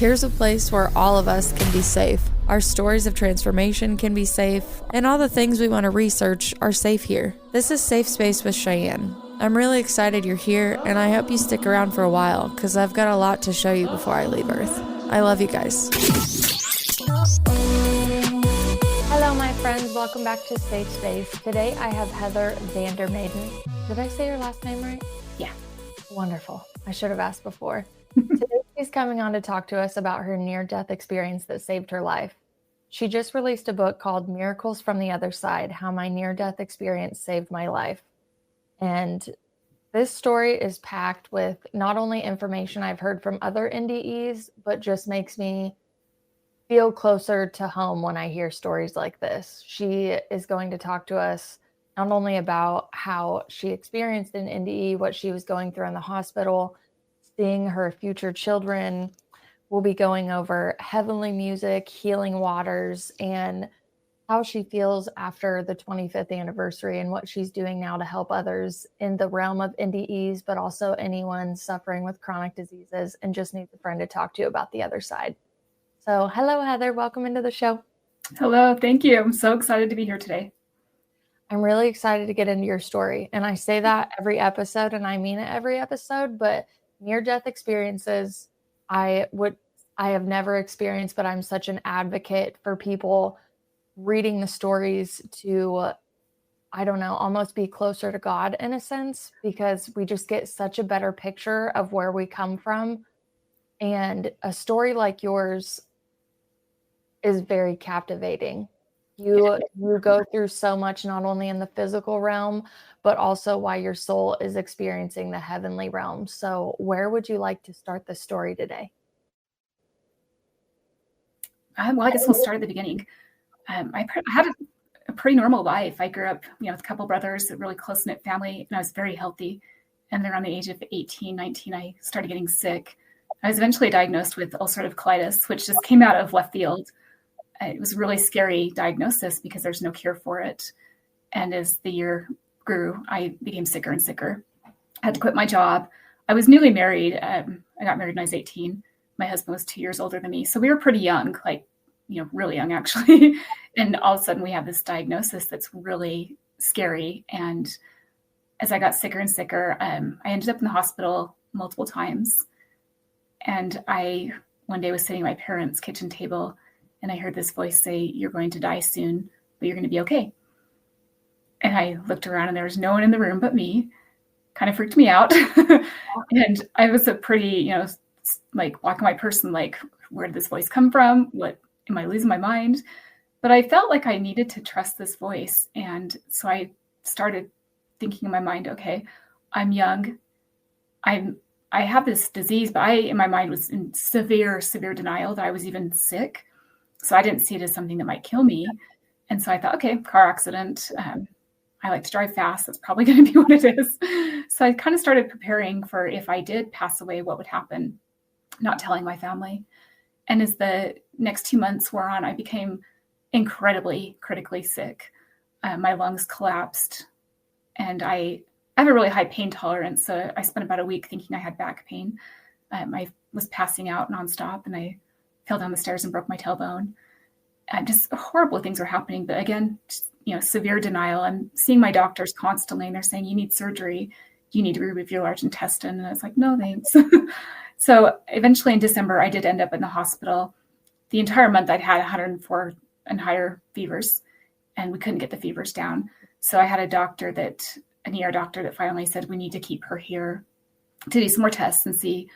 Here's a place where all of us can be safe. Our stories of transformation can be safe, and all the things we want to research are safe here. This is Safe Space with Cheyenne. I'm really excited you're here, and I hope you stick around for a while, because I've got a lot to show you before I leave Earth. I love you guys. Hello, my friends. Welcome back to Safe Space. Today, I have Heather Vandermeyden. Did I say your last name right? Yeah. Wonderful. I should have asked before. Today, she's coming on to talk to us about her near-death experience that saved her life. She just released a book called Miracles from the Other Side, How My Near-Death Experience Saved My Life. And this story is packed with not only information I've heard from other NDEs, but just makes me feel closer to home when I hear stories like this. She is going to talk to us not only about how she experienced an NDE, what she was going through in the hospital, seeing her future children. We'll be going over heavenly music, healing waters, and how she feels after the 25th anniversary and what she's doing now to help others in the realm of NDEs, but also anyone suffering with chronic diseases and just needs a friend to talk to about the other side. So hello, Heather. Welcome into the show. Hello. Thank you. I'm so excited to be here today. I'm really excited to get into your story. And I say that every episode, and I mean it every episode, but near-death experiences, I have never experienced, but I'm such an advocate for people reading the stories to, I don't know, almost be closer to God in a sense, because we just get such a better picture of where we come from. And a story like yours is very captivating. You go through so much, not only in the physical realm, but also while your soul is experiencing the heavenly realm. So where would you like to start the story today? Well, I guess we'll start at the beginning. I had a pretty normal life. I grew up, with a couple brothers, a really close-knit family, and I was very healthy. And then around the age of 18, 19, I started getting sick. I was eventually diagnosed with ulcerative colitis, which just came out of left field. It was a really scary diagnosis because there's no cure for it. And as the year grew, I became sicker and sicker. I had to quit my job. I was newly married. I got married when I was 18. My husband was 2 years older than me. So we were pretty young, really young actually. And all of a sudden we have this diagnosis that's really scary. And as I got sicker and sicker, I ended up in the hospital multiple times. And I one day was sitting at my parents' kitchen table, and I heard this voice say, "You're going to die soon, but you're going to be okay." And I looked around and there was no one in the room but me. Kind of freaked me out. And I was a pretty, walk-my person, where did this voice come from? What, am I losing my mind? But I felt like I needed to trust this voice. And so I started thinking in my mind, okay, I'm young. I have this disease, but in my mind was in severe denial that I was even sick. So I didn't see it as something that might kill me. And so I thought, okay, car accident. I like to drive fast. That's probably going to be what it is. So I kind of started preparing for if I did pass away, what would happen, not telling my family. And as the next 2 months wore on, I became incredibly critically sick. My lungs collapsed, and I have a really high pain tolerance. So I spent about a week thinking I had back pain. I was passing out nonstop, and I fell down the stairs and broke my tailbone. Just horrible things were happening. But again, severe denial. I'm seeing my doctors constantly, and they're saying, you need surgery. You need to remove your large intestine. And I was like, no, thanks. So eventually in December, I did end up in the hospital. The entire month I'd had 104 and higher fevers, and we couldn't get the fevers down. So I had an ER doctor that finally said, we need to keep her here to do some more tests and see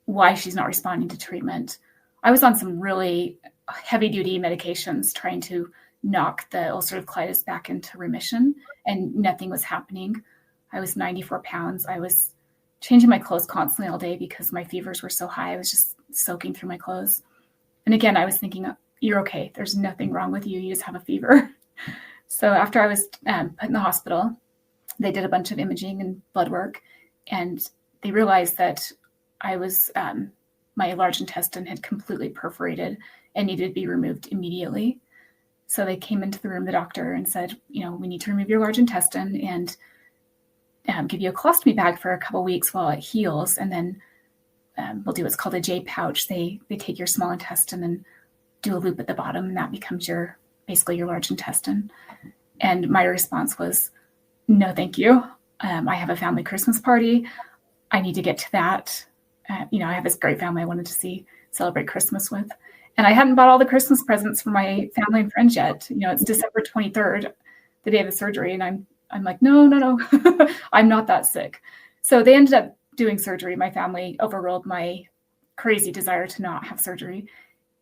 why she's not responding to treatment. I was on some really heavy duty medications trying to knock the ulcerative colitis back into remission, and nothing was happening. I was 94 pounds. I was changing my clothes constantly all day because my fevers were so high. I was just soaking through my clothes. And again, I was thinking, you're okay. There's nothing wrong with you. You just have a fever. So after I was put in the hospital, they did a bunch of imaging and blood work, and they realized that I was, my large intestine had completely perforated and needed to be removed immediately. So they came into the room, the doctor, and said, we need to remove your large intestine and give you a colostomy bag for a couple of weeks while it heals. And then will do what's called a J pouch. They take your small intestine and do a loop at the bottom, and that becomes basically your large intestine. And my response was, no, thank you. I have a family Christmas party. I need to get to that. I have this great family I wanted to celebrate Christmas with. And I hadn't bought all the Christmas presents for my family and friends yet. It's December 23rd, the day of the surgery. And I'm like, no, I'm not that sick. So they ended up doing surgery. My family overruled my crazy desire to not have surgery,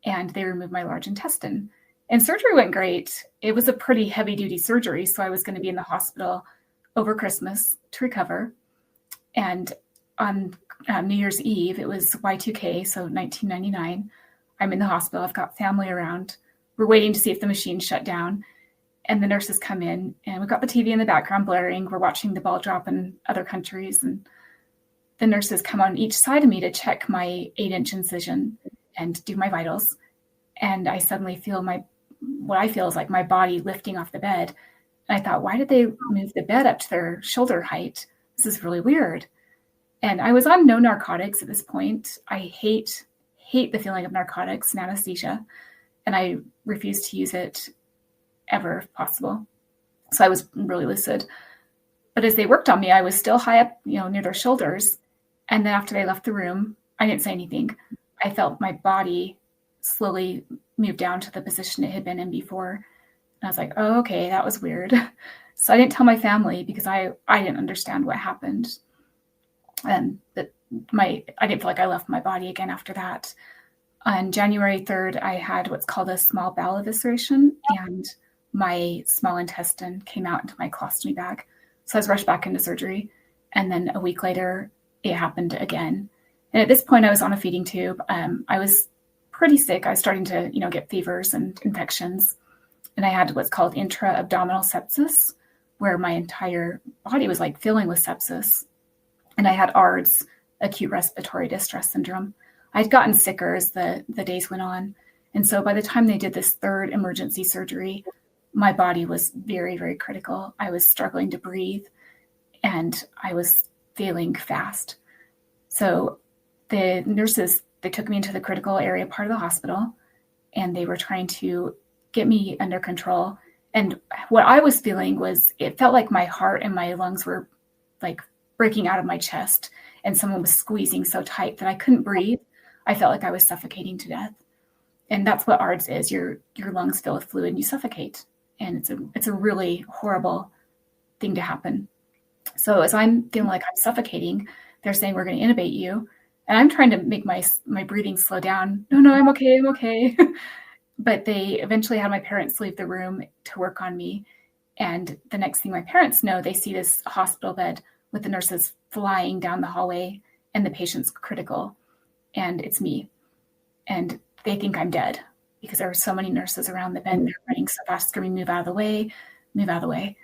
and they removed my large intestine. And surgery went great. It was a pretty heavy duty surgery. So I was going to be in the hospital over Christmas to recover. And on New Year's Eve, it was Y2K, so 1999. I'm in the hospital. I've got family around. We're waiting to see if the machine shut down. And the nurses come in, and we've got the TV in the background blaring. We're watching the ball drop in other countries. And the nurses come on each side of me to check my 8-inch incision and do my vitals. And I suddenly feel what I feel is like my body lifting off the bed. And I thought, why did they move the bed up to their shoulder height? This is really weird. And I was on no narcotics at this point. I hate the feeling of narcotics and anesthesia. And I refuse to use it ever if possible. So I was really lucid. But as they worked on me, I was still high up, near their shoulders. And then after they left the room, I didn't say anything. I felt my body slowly move down to the position it had been in before. And I was like, oh, okay, that was weird. So I didn't tell my family because I didn't understand what happened. And I didn't feel like I left my body again after that. On January 3rd, I had what's called a small bowel evisceration, and my small intestine came out into my colostomy bag. So I was rushed back into surgery. And then a week later, it happened again. And at this point, I was on a feeding tube. I was pretty sick. I was starting to, get fevers and infections. And I had what's called intra-abdominal sepsis, where my entire body was like filling with sepsis. And I had ARDS, acute respiratory distress syndrome. I'd gotten sicker as the days went on. And so by the time they did this third emergency surgery, my body was very, very critical. I was struggling to breathe, and I was failing fast. So the nurses, they took me into the critical area part of the hospital, and they were trying to get me under control. And what I was feeling was, it felt like my heart and my lungs were like breaking out of my chest, and someone was squeezing so tight that I couldn't breathe. I felt like I was suffocating to death. And that's what ARDS is. Your lungs fill with fluid and you suffocate. And it's a really horrible thing to happen. So as I'm feeling like I'm suffocating, they're saying, we're going to intubate you. And I'm trying to make my breathing slow down. No, I'm okay. But they eventually had my parents leave the room to work on me. And the next thing my parents know, they see this hospital bed with the nurses flying down the hallway, and the patient's critical. And it's me. And they think I'm dead because there were so many nurses around the bed. And they're running so fast, screaming, move out of the way.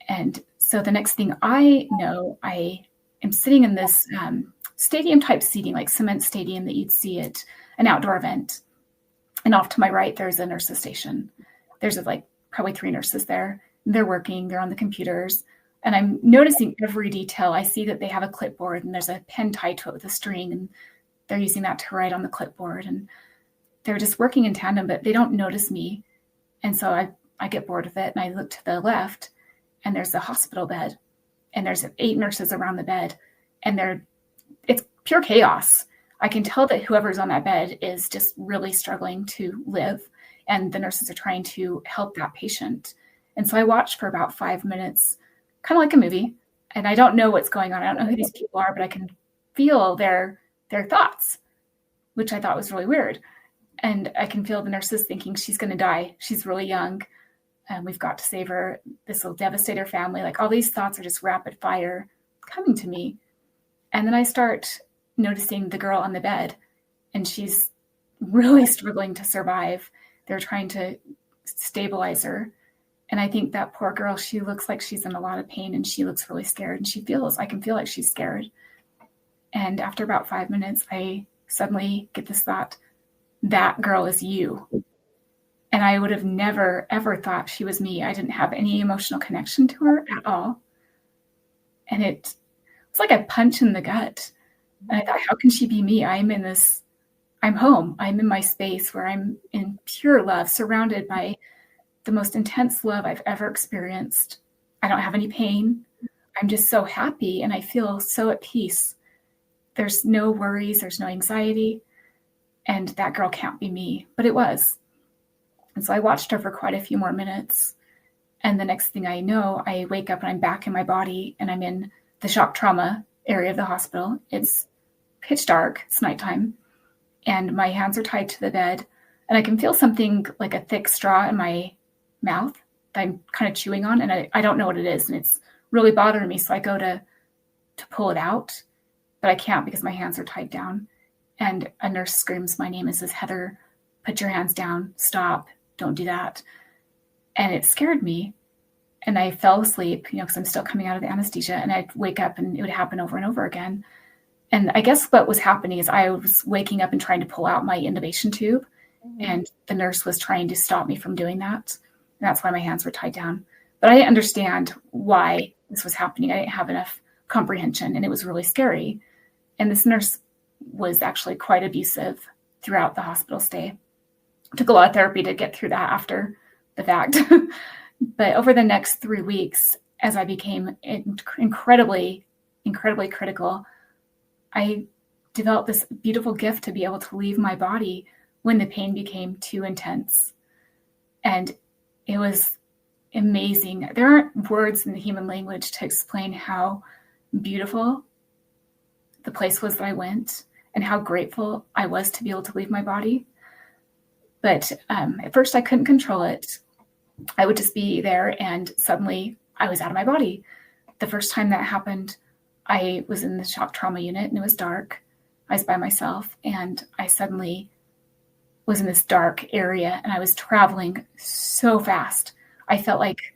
And so the next thing I know, I am sitting in this stadium type seating, like cement stadium that you'd see at an outdoor event. And off to my right, there's a nurse's station. There's like probably 3 nurses there. They're working, they're on the computers. And I'm noticing every detail. I see that they have a clipboard, and there's a pen tied to it with a string, and they're using that to write on the clipboard. And they're just working in tandem, but they don't notice me. And so I get bored of it, and I look to the left, and there's a hospital bed, and there's 8 nurses around the bed, and it's pure chaos. I can tell that whoever's on that bed is just really struggling to live, and the nurses are trying to help that patient. And so I watched for about 5 minutes, kind of like a movie, and I don't know what's going on. I don't know who these people are, but I can feel their thoughts, which I thought was really weird. And I can feel the nurses thinking, she's going to die. She's really young. And we've got to save her. This will devastate her family. Like, all these thoughts are just rapid fire coming to me. And then I start noticing the girl on the bed, and she's really struggling to survive. They're trying to stabilize her. And I think that poor girl, she looks like she's in a lot of pain, and she looks really scared, and I can feel like she's scared. And after about 5 minutes, I suddenly get this thought, that girl is you. And I would have never, ever thought she was me. I didn't have any emotional connection to her at all. And it was like a punch in the gut. And I thought, how can she be me? I'm home. I'm in my space where I'm in pure love, surrounded by the most intense love I've ever experienced. I don't have any pain. I'm just so happy and I feel so at peace. There's no worries, there's no anxiety. And that girl can't be me, but it was. And so I watched her for quite a few more minutes. And the next thing I know, I wake up and I'm back in my body and I'm in the shock trauma area of the hospital. It's pitch dark, it's nighttime, and my hands are tied to the bed. And I can feel something like a thick straw in my mouth that I'm kind of chewing on. And I don't know what it is. And it's really bothering me. So I go to pull it out, but I can't because my hands are tied down. And a nurse screams my name and says, Heather, put your hands down, stop, don't do that. And it scared me. And I fell asleep, because I'm still coming out of the anesthesia, and I'd wake up and it would happen over and over again. And I guess what was happening is I was waking up and trying to pull out my intubation tube, and the nurse was trying to stop me from doing that. And that's why my hands were tied down. But I didn't understand why this was happening. I didn't have enough comprehension, and it was really scary. And this nurse was actually quite abusive throughout the hospital stay. It took a lot of therapy to get through that after the fact. But over the next 3 weeks, as I became incredibly critical, I developed this beautiful gift to be able to leave my body when the pain became too intense. And it was amazing. There aren't words in the human language to explain how beautiful the place was that I went and how grateful I was to be able to leave my body. But at first I couldn't control it. I would just be there and suddenly I was out of my body. The first time that happened, I was in the shock trauma unit and it was dark. I was by myself and I suddenly was in this dark area and I was traveling so fast. I felt like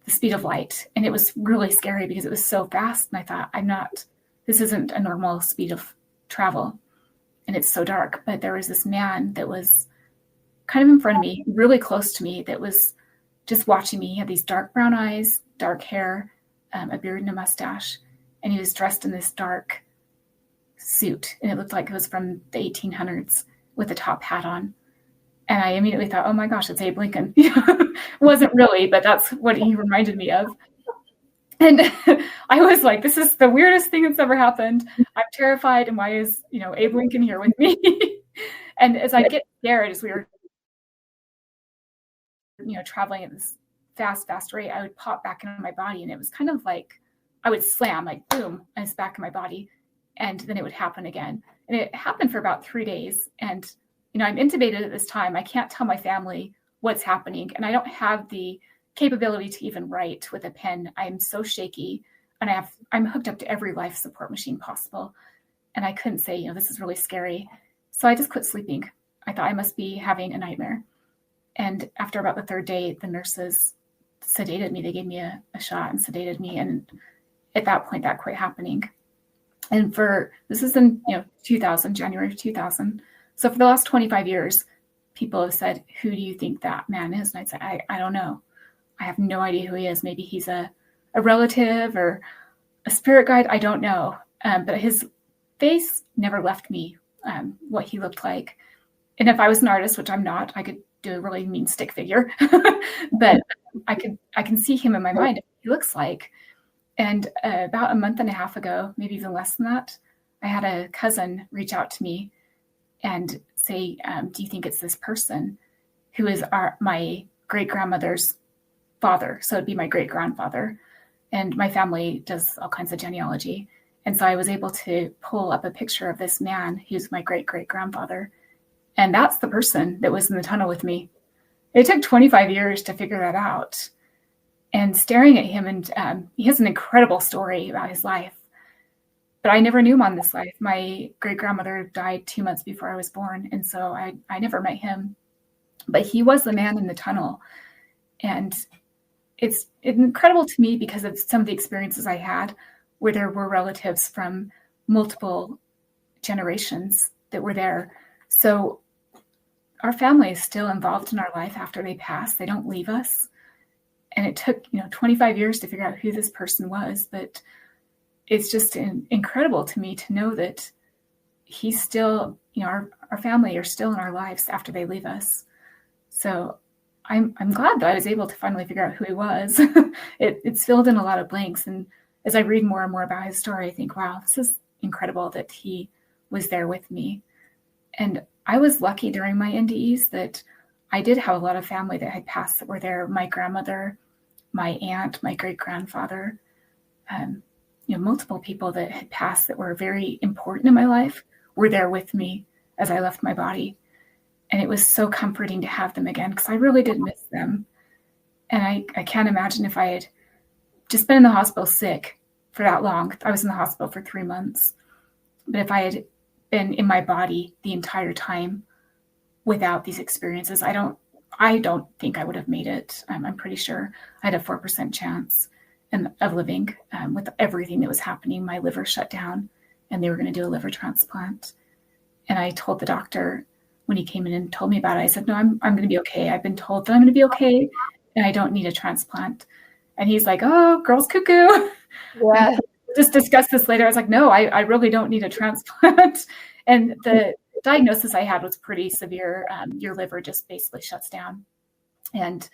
the speed of light, and it was really scary because it was so fast. And I thought, this isn't a normal speed of travel and it's so dark. But there was this man that was kind of in front of me, really close to me, that was just watching me. He had these dark brown eyes, dark hair, a beard and a mustache. And he was dressed in this dark suit. And it looked like it was from the 1800s with a top hat on. And I immediately thought, oh my gosh, it's Abe Lincoln. It wasn't really, but that's what he reminded me of. And I was like, this is the weirdest thing that's ever happened. I'm terrified. And why is, Abe Lincoln here with me? And as I get scared, as we were traveling at this fast rate, I would pop back into my body. And it was kind of like I would slam, like boom, and it's back in my body. And then it would happen again. And it happened for about 3 days. And, I'm intubated at this time. I can't tell my family what's happening. And I don't have the capability to even write with a pen. I'm so shaky. And I'm hooked up to every life support machine possible. And I couldn't say, this is really scary. So I just quit sleeping. I thought I must be having a nightmare. And after about the third day, the nurses sedated me. They gave me a shot and sedated me. And at that point, that quit happening. And this is in, 2000, January of 2000. So for the last 25 years, people have said, who do you think that man is? And I'd say, I don't know. I have no idea who he is. Maybe he's a relative or a spirit guide. I don't know. But his face never left me, what he looked like. And if I was an artist, which I'm not, I could do a really mean stick figure, but I can see him in my mind. He looks like. And about a month and a half ago, maybe even less than that, I had a cousin reach out to me and say, do you think it's this person who is my great-grandmother's father? So it'd be my great-grandfather. And my family does all kinds of genealogy. And so I was able to pull up a picture of this man who's my great-great-grandfather. And that's the person that was in the tunnel with me. It took 25 years to figure that out. And staring at him, and he has an incredible story about his life. But I never knew him on this life. My great-grandmother died 2 months before I was born. And so I never met him. But he was the man in the tunnel. And it's incredible to me because of some of the experiences I had where there were relatives from multiple generations that were there. So our family is still involved in our life after they pass. They don't leave us. And it took, 25 years to figure out who this person was. But it's just incredible to me to know that he's still, our family are still in our lives after they leave us. So I'm glad that I was able to finally figure out who he was. It's filled in a lot of blanks. And as I read more and more about his story, I think, wow, this is incredible that he was there with me. And I was lucky during my NDEs that I did have a lot of family that had passed that were there. My grandmother, my aunt, my great-grandfather, multiple people that had passed that were very important in my life were there with me as I left my body. And it was so comforting to have them again, because I really did miss them. And I can't imagine if I had just been in the hospital sick for that long. I was in the hospital for 3 months. But if I had been in my body the entire time without these experiences, I don't think I would have made it. I'm pretty sure I had a 4% chance of living with everything that was happening. My liver shut down and they were going to do a liver transplant. And I told the doctor when he came in and told me about it, I said, no, I'm going to be okay. I've been told that I'm going to be okay and I don't need a transplant. And he's like, oh, girl's cuckoo. Yeah. Just discuss this later. I was like, no, I really don't need a transplant. And the diagnosis I had was pretty severe. Your liver just basically shuts down. And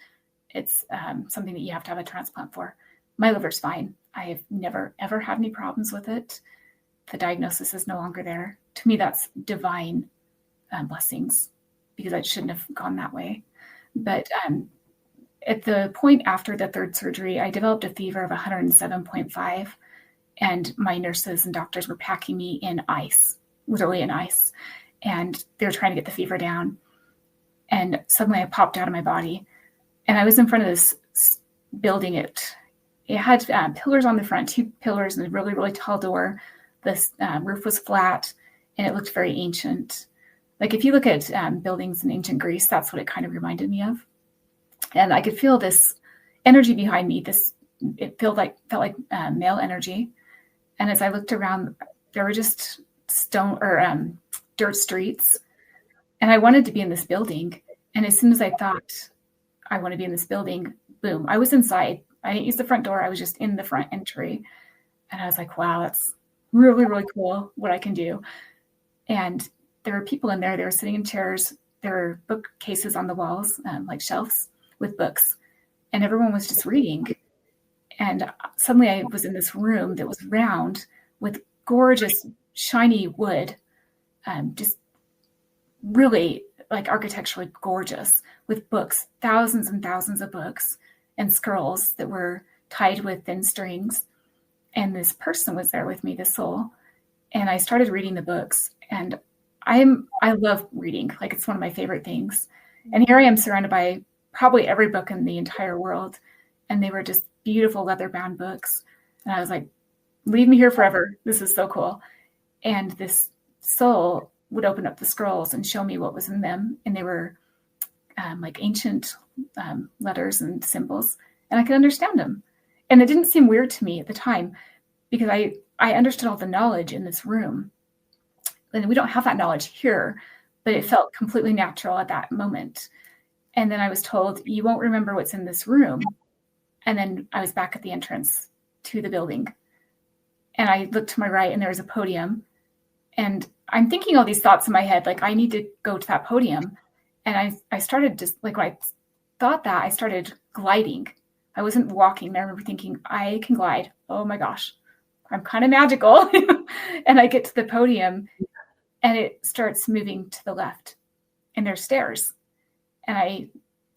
it's something that you have to have a transplant for. My liver's fine. I have never, ever had any problems with it. The diagnosis is no longer there. To me, that's divine blessings, because I shouldn't have gone that way. But at the point after the third surgery, I developed a fever of 107.5. And my nurses and doctors were packing me in ice, literally in ice. And they were trying to get the fever down. And suddenly I popped out of my body. And I was in front of this building. It had pillars on the front, 2 pillars and a really, really tall door. The roof was flat and it looked very ancient. Like if you look at buildings in ancient Greece, that's what it kind of reminded me of. And I could feel this energy behind me. It felt like male energy. And as I looked around, there were just stone or dirt streets. And I wanted to be in this building. And as soon as I thought I want to be in this building, boom, I was inside. I didn't use the front door. I was just in the front entry. And I was like, wow, that's really, really cool what I can do. And there were people in there. They were sitting in chairs. There were bookcases on the walls, like shelves with books. And everyone was just reading. And suddenly I was in this room that was round with gorgeous, shiny wood, just really like architecturally gorgeous, with books, thousands and thousands of books and scrolls that were tied with thin strings. And this person was there with me, this soul. And I started reading the books. And I love reading. Like, it's one of my favorite things. And here I am surrounded by probably every book in the entire world. And they were just beautiful leather-bound books. And I was like, leave me here forever. This is so cool. And this soul would open up the scrolls and show me what was in them. And they were like ancient letters and symbols. And I could understand them. And it didn't seem weird to me at the time, because I understood all the knowledge in this room. And we don't have that knowledge here, but it felt completely natural at that moment. And then I was told, you won't remember what's in this room. And then I was back at the entrance to the building. And I looked to my right and there was a podium. And I'm thinking all these thoughts in my head, like, I need to go to that podium. And I started just, like, when I thought that, I started gliding. I wasn't walking. I remember thinking, I can glide. Oh my gosh, I'm kind of magical. And I get to the podium and it starts moving to the left. And there's stairs. And I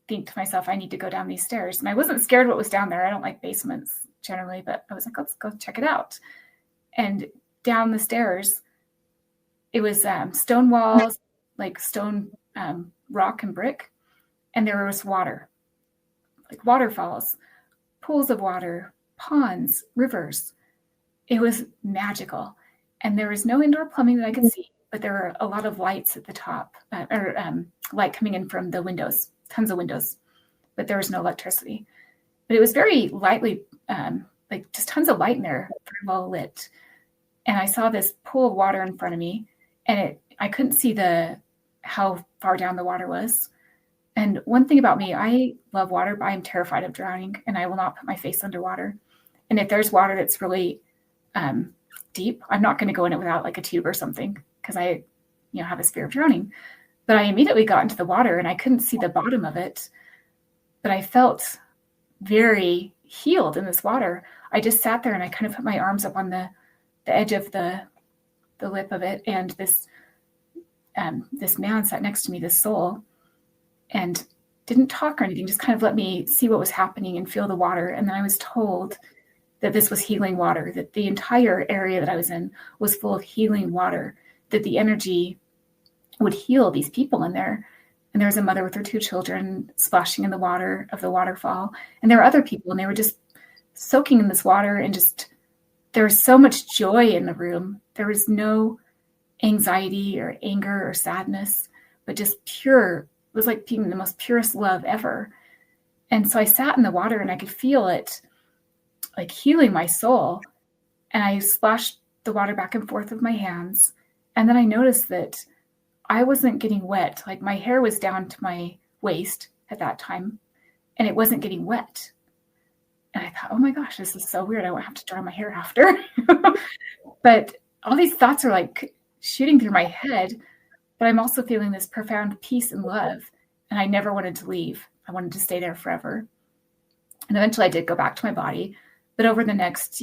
think to myself, I need to go down these stairs. And I wasn't scared what was down there. I don't like basements generally, but I was like, let's go check it out. And down the stairs, it was stone walls, like stone, rock and brick. And there was water, like waterfalls, pools of water, ponds, rivers. It was magical. And there was no indoor plumbing that I could see, but there were a lot of lights at the top, light coming in from the windows, tons of windows, but there was no electricity. But it was very lightly, like just tons of light in there, very well lit. And I saw this pool of water in front of me, and I couldn't see how far down the water was. And one thing about me, I love water, but I'm terrified of drowning, and I will not put my face underwater. And if there's water that's really deep. I'm not going to go in it without like a tube or something because I, have a fear of drowning. But I immediately got into the water and I couldn't see the bottom of it, but I felt very healed in this water. I just sat there and I kind of put my arms up on the edge of the lip of it. And this man sat next to me, this soul, and didn't talk or anything, just kind of let me see what was happening and feel the water. And then I was told that this was healing water, that the entire area that I was in was full of healing water, that the energy would heal these people in there. And there was a mother with her 2 children splashing in the water of the waterfall. And there were other people, and they were just soaking in this water, and just, there was so much joy in the room. There was no anxiety or anger or sadness, but just pure, it was like being the most purest love ever. And so I sat in the water and I could feel it like healing my soul. And I splashed the water back and forth with my hands. And then I noticed that I wasn't getting wet. Like my hair was down to my waist at that time, and it wasn't getting wet. And I thought, oh my gosh, this is so weird. I won't have to dry my hair after. But all these thoughts are like shooting through my head, but I'm also feeling this profound peace and love. And I never wanted to leave. I wanted to stay there forever. And eventually I did go back to my body. But over the next,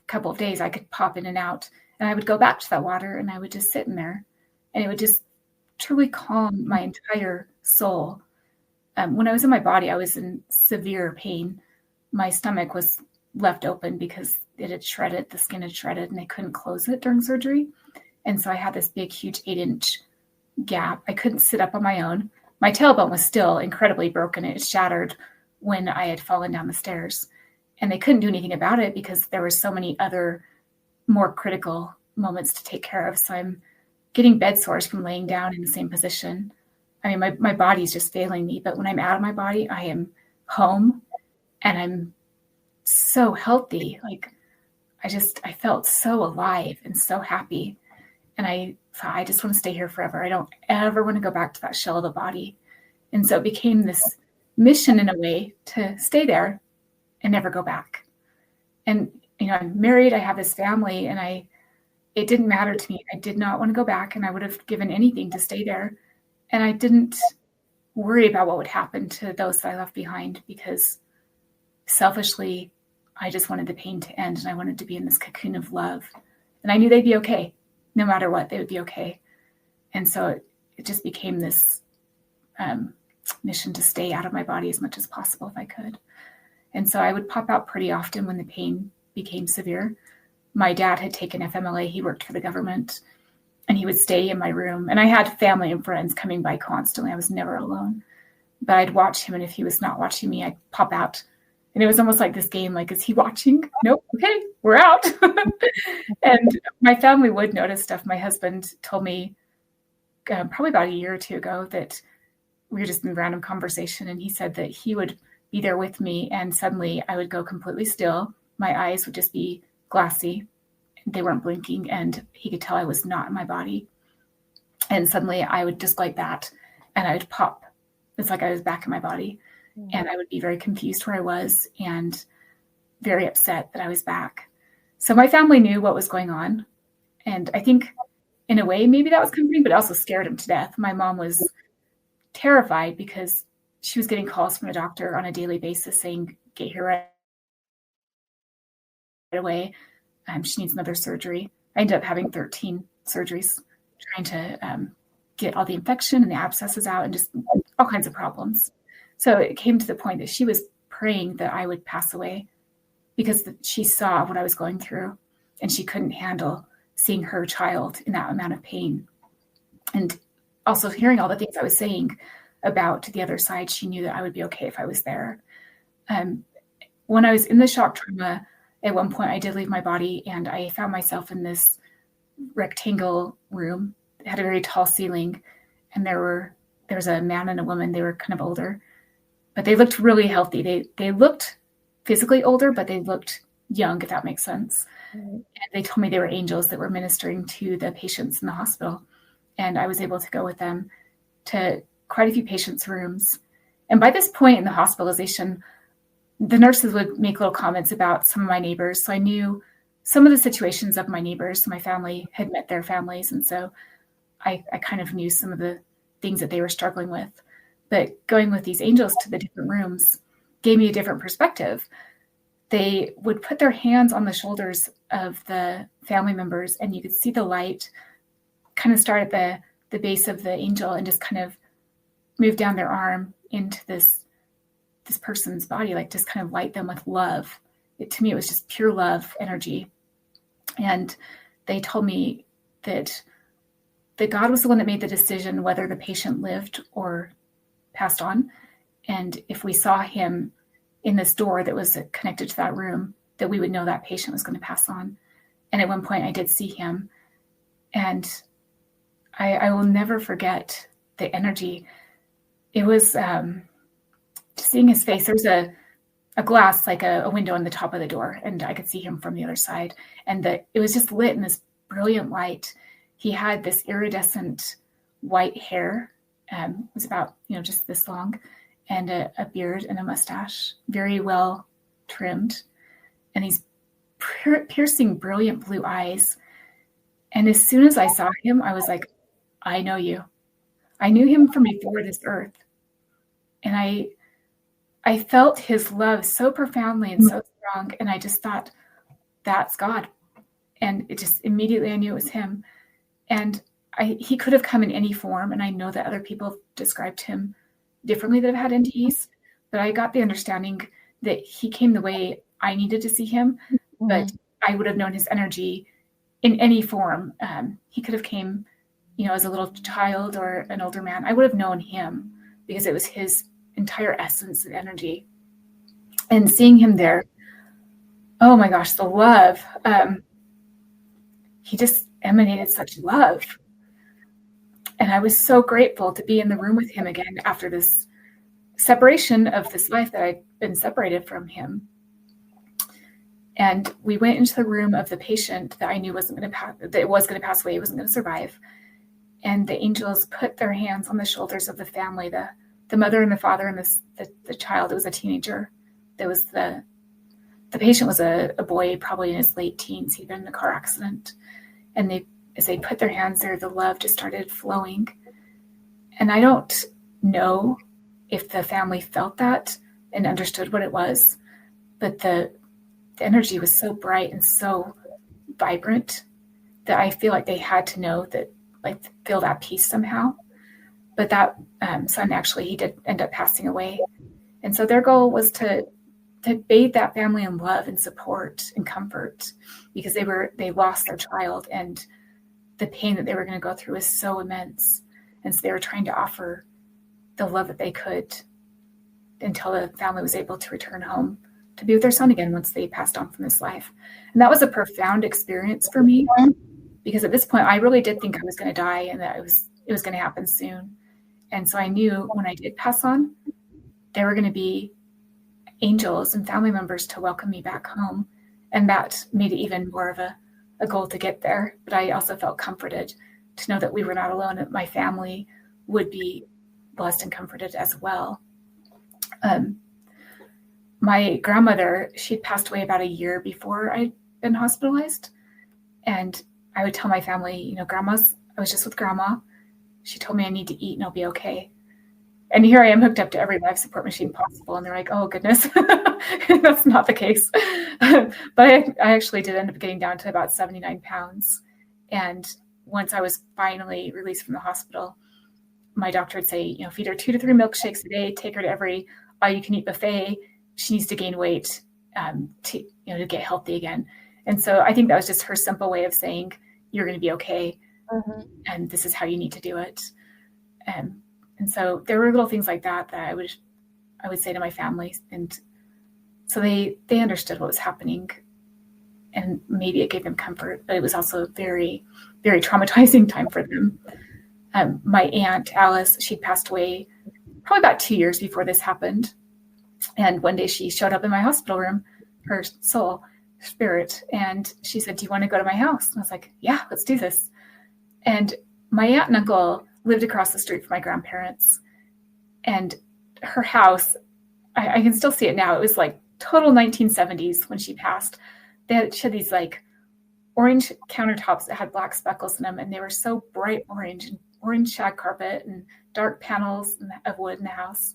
couple of days, I could pop in and out, and I would go back to that water and I would just sit in there. And it would just truly calm my entire soul. When I was in my body, I was in severe pain. My stomach was left open because it had shredded, the skin had shredded, and they couldn't close it during surgery. And so I had this big, huge 8-inch gap. I couldn't sit up on my own. My tailbone was still incredibly broken. It shattered when I had fallen down the stairs. And they couldn't do anything about it because there were so many other more critical moments to take care of. So I'm getting bed sores from laying down in the same position. I mean, my body's just failing me, but when I'm out of my body, I am home and I'm so healthy. Like I felt so alive and so happy. And I thought, I just want to stay here forever. I don't ever want to go back to that shell of the body. And so it became this mission in a way to stay there and never go back. And, I'm married, I have this family, and it didn't matter to me. I did not want to go back, and I would have given anything to stay there. And I didn't worry about what would happen to those that I left behind, because selfishly, I just wanted the pain to end, and I wanted to be in this cocoon of love. And I knew they'd be okay. No matter what, they would be okay. And so it just became this mission to stay out of my body as much as possible if I could. And so I would pop out pretty often when the pain became severe. My dad had taken FMLA. He worked for the government, and he would stay in my room. And I had family and friends coming by constantly. I was never alone. But I'd watch him, and if he was not watching me, I'd pop out. And it was almost like this game, like, is he watching? Nope. Okay, we're out. And my family would notice stuff. My husband told me probably about a year or 2 ago that we were just in random conversation, and he said that he would be there with me, and suddenly I would go completely still. My eyes would just be glassy. They weren't blinking, and he could tell I was not in my body. And suddenly I would just like that, and I would pop. It's like I was back in my body. And I would be very confused where I was and very upset that I was back. So my family knew what was going on. And I think in a way, maybe that was comforting, but it also scared him to death. My mom was terrified because she was getting calls from a doctor on a daily basis saying, get here right away. She needs another surgery. I ended up having 13 surgeries, trying to get all the infection and the abscesses out and just all kinds of problems. So it came to the point that she was praying that I would pass away because she saw what I was going through, and she couldn't handle seeing her child in that amount of pain. And also hearing all the things I was saying about the other side, she knew that I would be okay if I was there. When I was in the shock trauma, at one point I did leave my body, and I found myself in this rectangle room. It had a very tall ceiling, and there was a man and a woman. They were kind of older, but they looked really healthy. They looked physically older, but they looked young, if that makes sense. Mm-hmm. And they told me they were angels that were ministering to the patients in the hospital. And I was able to go with them to quite a few patients' rooms. And by this point in the hospitalization, the nurses would make little comments about some of my neighbors. So I knew some of the situations of my neighbors, my family had met their families. And so I kind of knew some of the things that they were struggling with. But going with these angels to the different rooms gave me a different perspective. They would put their hands on the shoulders of the family members, and you could see the light kind of start at the base of the angel and just kind of move down their arm into this person's body, like just kind of light them with love. To me, it was just pure love energy. And they told me that God was the one that made the decision whether the patient lived or passed on. And if we saw him in this door that was connected to that room, that we would know that patient was going to pass on. And at one point I did see him, and I will never forget the energy. It was seeing his face. There's a glass, like a window on the top of the door, and I could see him from the other side. And it was just lit in this brilliant light. He had this iridescent white hair. It was about, just this long, and a beard and a mustache, very well trimmed, and these piercing, brilliant blue eyes. And as soon as I saw him, I was like, I know you. I knew him from before this earth. And I felt his love so profoundly and so strong. And I just thought, that's God. And it just immediately I knew it was him. And he could have come in any form. And I know that other people described him differently that have had NDEs, but I got the understanding that he came the way I needed to see him, but I would have known his energy in any form. He could have came, as a little child or an older man. I would have known him because it was his entire essence and energy. And seeing him there, oh my gosh, the love. He just emanated such love. And I was so grateful to be in the room with him again after this separation of this life that I'd been separated from him. And we went into the room of the patient that I knew was going to pass away, wasn't going to survive. And the angels put their hands on the shoulders of the family, the mother and the father and the child. It was a teenager. The patient was a boy, probably in his late teens. He'd been in a car accident. And as they put their hands there, the love just started flowing. And I don't know if the family felt that and understood what it was, but the energy was so bright and so vibrant that I feel like they had to know that, like, feel that peace somehow. But that son, actually, he did end up passing away. And so their goal was to bathe that family in love and support and comfort, because they lost their child, and the pain that they were going to go through was so immense. And so they were trying to offer the love that they could until the family was able to return home to be with their son again once they passed on from this life. And that was a profound experience for me, because at this point I really did think I was going to die and that it was going to happen soon. And so I knew when I did pass on, there were going to be angels and family members to welcome me back home. And that made it even more of a goal to get there. But I also felt comforted to know that we were not alone, that my family would be blessed and comforted as well. My grandmother, she'd passed away about a year before I'd been hospitalized. And I would tell my family, I was just with grandma. She told me I need to eat and I'll be okay. And here I am hooked up to every life support machine possible. And they're like, oh, goodness, that's not the case. But I actually did end up getting down to about 79 pounds. And once I was finally released from the hospital, my doctor would say, feed her 2 to 3 milkshakes a day, take her to every all-you-can-eat buffet. She needs to gain weight to get healthy again. And so I think that was just her simple way of saying, you're going to be okay. Mm-hmm. And this is how you need to do it. And so there were little things like that I would say to my family. And so they understood what was happening, and maybe it gave them comfort, but it was also a very, very traumatizing time for them. My aunt, Alice, she'd passed away probably about 2 years before this happened. And one day she showed up in my hospital room, her spirit, and she said, do you want to go to my house? And I was like, yeah, let's do this. And my aunt and uncle lived across the street from my grandparents, and her house, I can still see it now. It was like total 1970s when she passed. She had these like orange countertops that had black speckles in them, and they were so bright orange, and orange shag carpet and dark panels of wood in the house.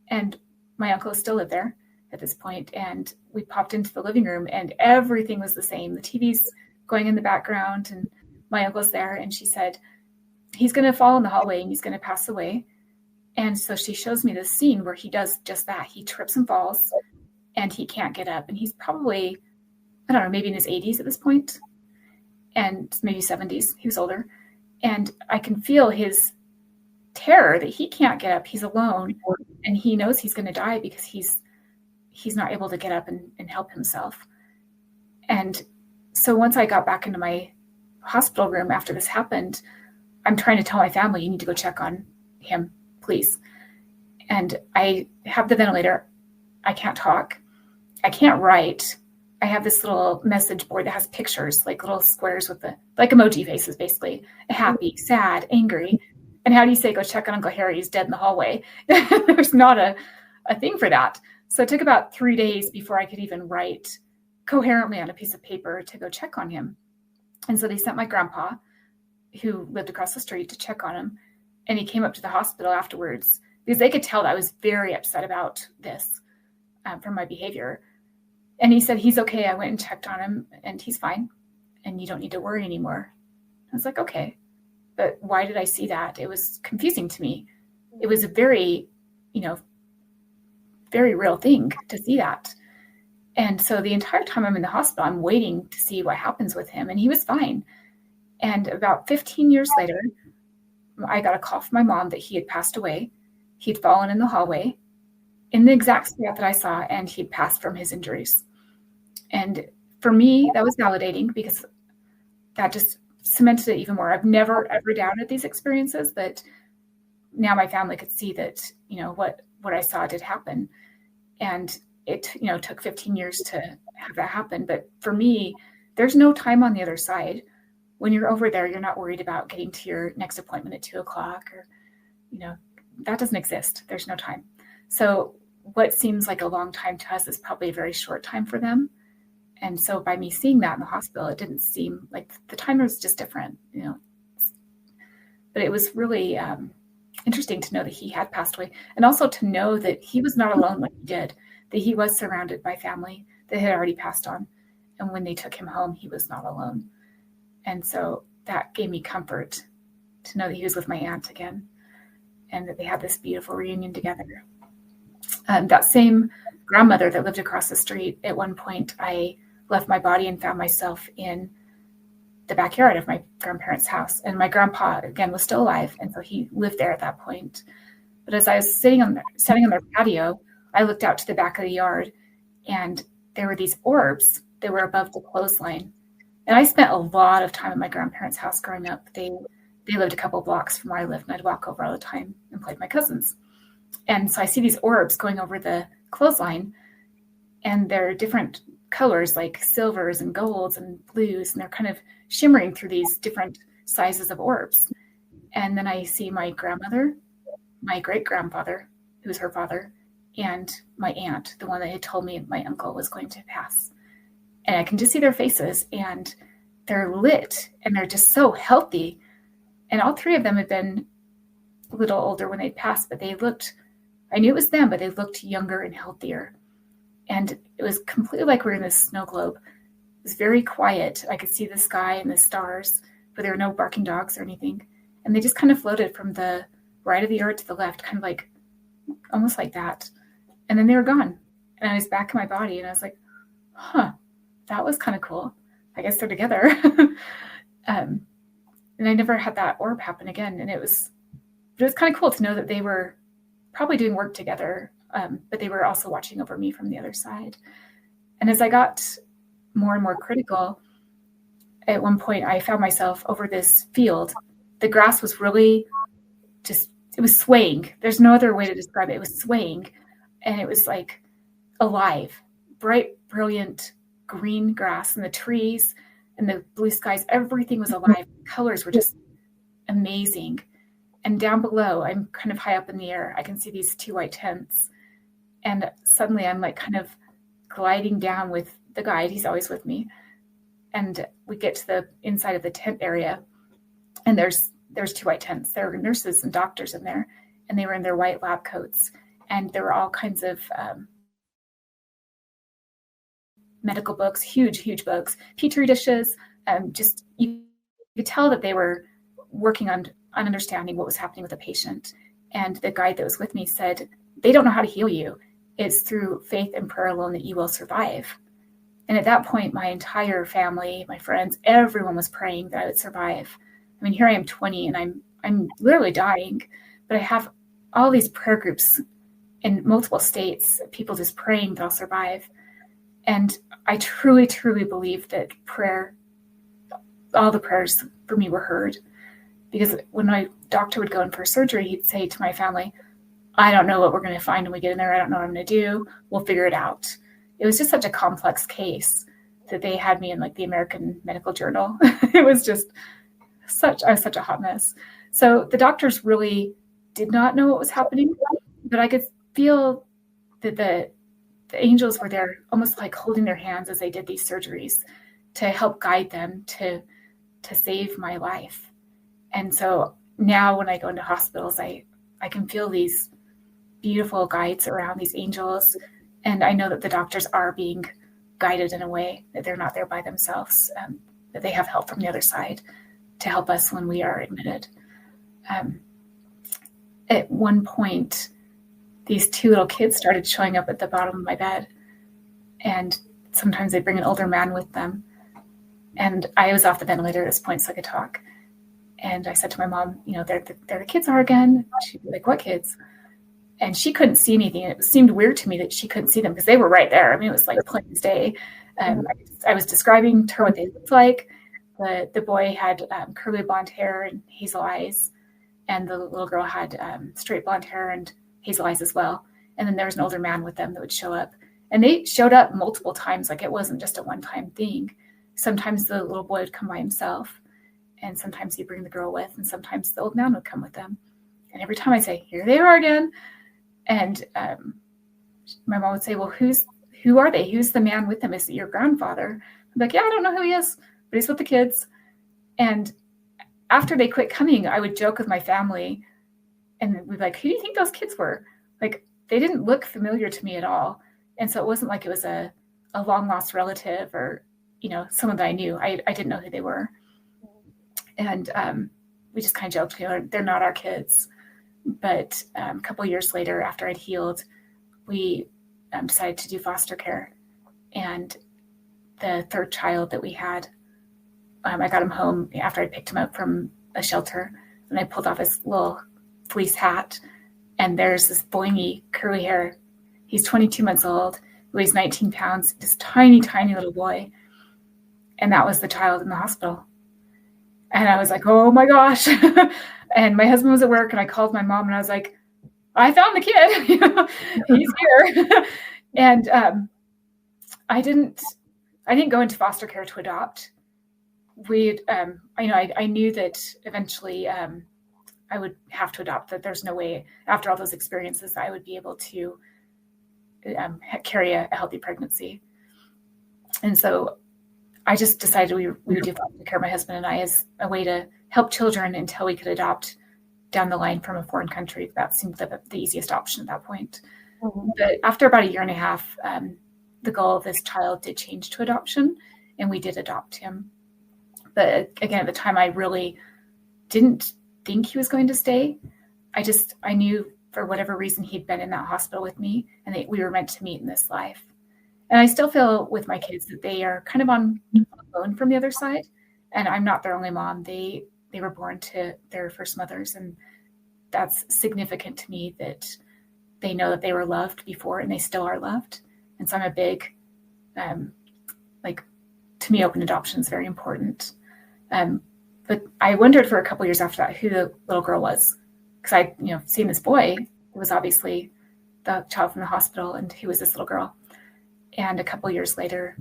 And my uncle still lived there at this point, and we popped into the living room, and everything was the same. The TV's going in the background, and my uncle's there, and she said, he's going to fall in the hallway and he's going to pass away. And so she shows me this scene where he does just that. He trips and falls, and he can't get up. And he's probably, I don't know, maybe in his 80s at this point, and maybe 70s. He was older. And I can feel his terror that he can't get up. He's alone, and he knows he's going to die because he's not able to get up and help himself. And so once I got back into my hospital room after this happened, I'm trying to tell my family, you need to go check on him, please. And I have the ventilator. I can't talk. I can't write. I have this little message board that has pictures, like little squares with like emoji faces, basically. Happy, sad, angry. And how do you say, go check on Uncle Harry? He's dead in the hallway. There's not a thing for that. So it took about 3 days before I could even write coherently on a piece of paper to go check on him. And so they sent my grandpa, who lived across the street, to check on him. And he came up to the hospital afterwards because they could tell that I was very upset about this from my behavior. And he said, he's okay. I went and checked on him and he's fine. And you don't need to worry anymore. I was like, okay. But why did I see that? It was confusing to me. It was a very, very real thing to see that. And so the entire time I'm in the hospital, I'm waiting to see what happens with him. And he was fine. And about 15 years later, I got a call from my mom that he had passed away. He'd fallen in the hallway in the exact spot that I saw, and he'd passed from his injuries. And for me, that was validating because that just cemented it even more. I've never, ever doubted these experiences, but now my family could see that, what I saw did happen. And it, took 15 years to have that happen. But for me, there's no time on the other side. When you're over there, you're not worried about getting to your next appointment at 2:00 or, that doesn't exist. There's no time. So what seems like a long time to us is probably a very short time for them. And so by me seeing that in the hospital, it didn't seem like the time was just different, But it was really interesting to know that he had passed away, and also to know that he was not alone when he did, that he was surrounded by family that had already passed on. And when they took him home, he was not alone. And so that gave me comfort to know that he was with my aunt again and that they had this beautiful reunion together. That same grandmother that lived across the street, at one point, I left my body and found myself in the backyard of my grandparents' house. And my grandpa, again, was still alive. And so he lived there at that point. But as I was sitting on their patio, I looked out to the back of the yard, and there were these orbs that were above the clothesline. And I spent a lot of time at my grandparents' house growing up. They lived a couple blocks from where I lived, and I'd walk over all the time and play with my cousins. And so I see these orbs going over the clothesline, and they're different colors, like silvers and golds and blues, and they're kind of shimmering through these different sizes of orbs. And then I see my grandmother, my great-grandfather, who was her father, and my aunt, the one that had told me my uncle was going to pass. And I can just see their faces, and they're lit, and they're just so healthy. And all three of them had been a little older when they'd passed, but they looked, I knew it was them, but they looked younger and healthier. And it was completely like we were in this snow globe. It was very quiet. I could see the sky and the stars, but there were no barking dogs or anything. And they just kind of floated from the right of the yard to the left, kind of like, almost like that. And then they were gone. And I was back in my body, and I was like, that was kind of cool. I guess they're together. And I never had that orb happen again. And it was kind of cool to know that they were probably doing work together, but they were also watching over me from the other side. And as I got more and more critical, at one point I found myself over this field. The grass was really it was swaying. There's no other way to describe it. It was swaying, and it was like alive, bright, brilliant green grass, and the trees and the blue skies, everything was alive. The colors were just amazing. And down below, I'm kind of high up in the air. I can see these two white tents. And suddenly I'm like kind of gliding down with the guide. He's always with me. And we get to the inside of the tent area, and there's 2 white tents. There were nurses and doctors in there, and they were in their white lab coats, and there were all kinds of medical books, huge books, petri dishes. Just you could tell that they were working on understanding what was happening with the patient. And the guide that was with me said, they don't know how to heal you. It's through faith and prayer alone that you will survive. And at that point, my entire family, my friends, everyone was praying that I would survive. I mean, here I am 20 and I'm literally dying, but I have all these prayer groups in multiple states, people just praying that I'll survive. And I truly, truly believe that prayer, all the prayers for me were heard. Because when my doctor would go in for surgery, he'd say to my family, I don't know what we're going to find when we get in there. I don't know what I'm going to do. We'll figure it out. It was just such a complex case that they had me in like the American Medical Journal. It was just I was such a hot mess. So the doctors really did not know what was happening, but I could feel that the angels were there almost like holding their hands as they did these surgeries to help guide them to save my life. And so now when I go into hospitals, I can feel these beautiful guides around, these angels. And I know that the doctors are being guided in a way that they're not there by themselves, that they have help from the other side to help us when we are admitted. At one point, these 2 little kids started showing up at the bottom of my bed. And sometimes they bring an older man with them. And I was off the ventilator at this point, so I could talk. And I said to my mom, there the kids are again. She'd be like, what kids? And she couldn't see anything. It seemed weird to me that she couldn't see them because they were right there. I mean, it was like plain as day. I was describing to her what they looked like. The boy had curly blonde hair and hazel eyes. And the little girl had straight blonde hair and hazel eyes as well. And then there was an older man with them that would show up. And they showed up multiple times. Like it wasn't just a one-time thing. Sometimes the little boy would come by himself. And sometimes he'd bring the girl with, and sometimes the old man would come with them. And every time I say, here they are again. And my mom would say, well, who are they? Who's the man with them? Is it your grandfather? I'm like, yeah, I don't know who he is, but he's with the kids. And after they quit coming, I would joke with my family and we'd be like, who do you think those kids were? Like, they didn't look familiar to me at all. And so it wasn't like it was a long lost relative or, someone that I knew. I didn't know who they were. And we just kind of joked, they're not our kids. But a couple of years later, after I'd healed, we decided to do foster care. And the 3rd child that we had, I got him home after I picked him up from a shelter. And I pulled off his little fleece hat. And there's this boingy, curly hair. He's 22 months old, weighs 19 pounds, this tiny, tiny little boy. And that was the child in the hospital. And I was like, oh my gosh. And my husband was at work and I called my mom and I was like, I found the kid. He's here. And I didn't go into foster care to adopt. I knew that eventually I would have to adopt, that there's no way after all those experiences I would be able to carry a healthy pregnancy. And so I just decided we would do foster care, my husband and I, as a way to help children until we could adopt down the line from a foreign country. That seemed the easiest option at that point. Mm-hmm. But after about 1.5 years, the goal of this child did change to adoption, and we did adopt him. But again, at the time, I really didn't think he was going to stay. I knew for whatever reason he'd been in that hospital with me, and that we were meant to meet in this life. And I still feel with my kids that they are kind of on loan from the other side. And I'm not their only mom. They were born to their first mothers. And that's significant to me that they know that they were loved before and they still are loved. And so I'm a big, to me, open adoption is very important. But I wondered for a couple of years after that who the little girl was. Because I'd seen this boy who was obviously the child from the hospital, and he was this little girl. And a couple of years later,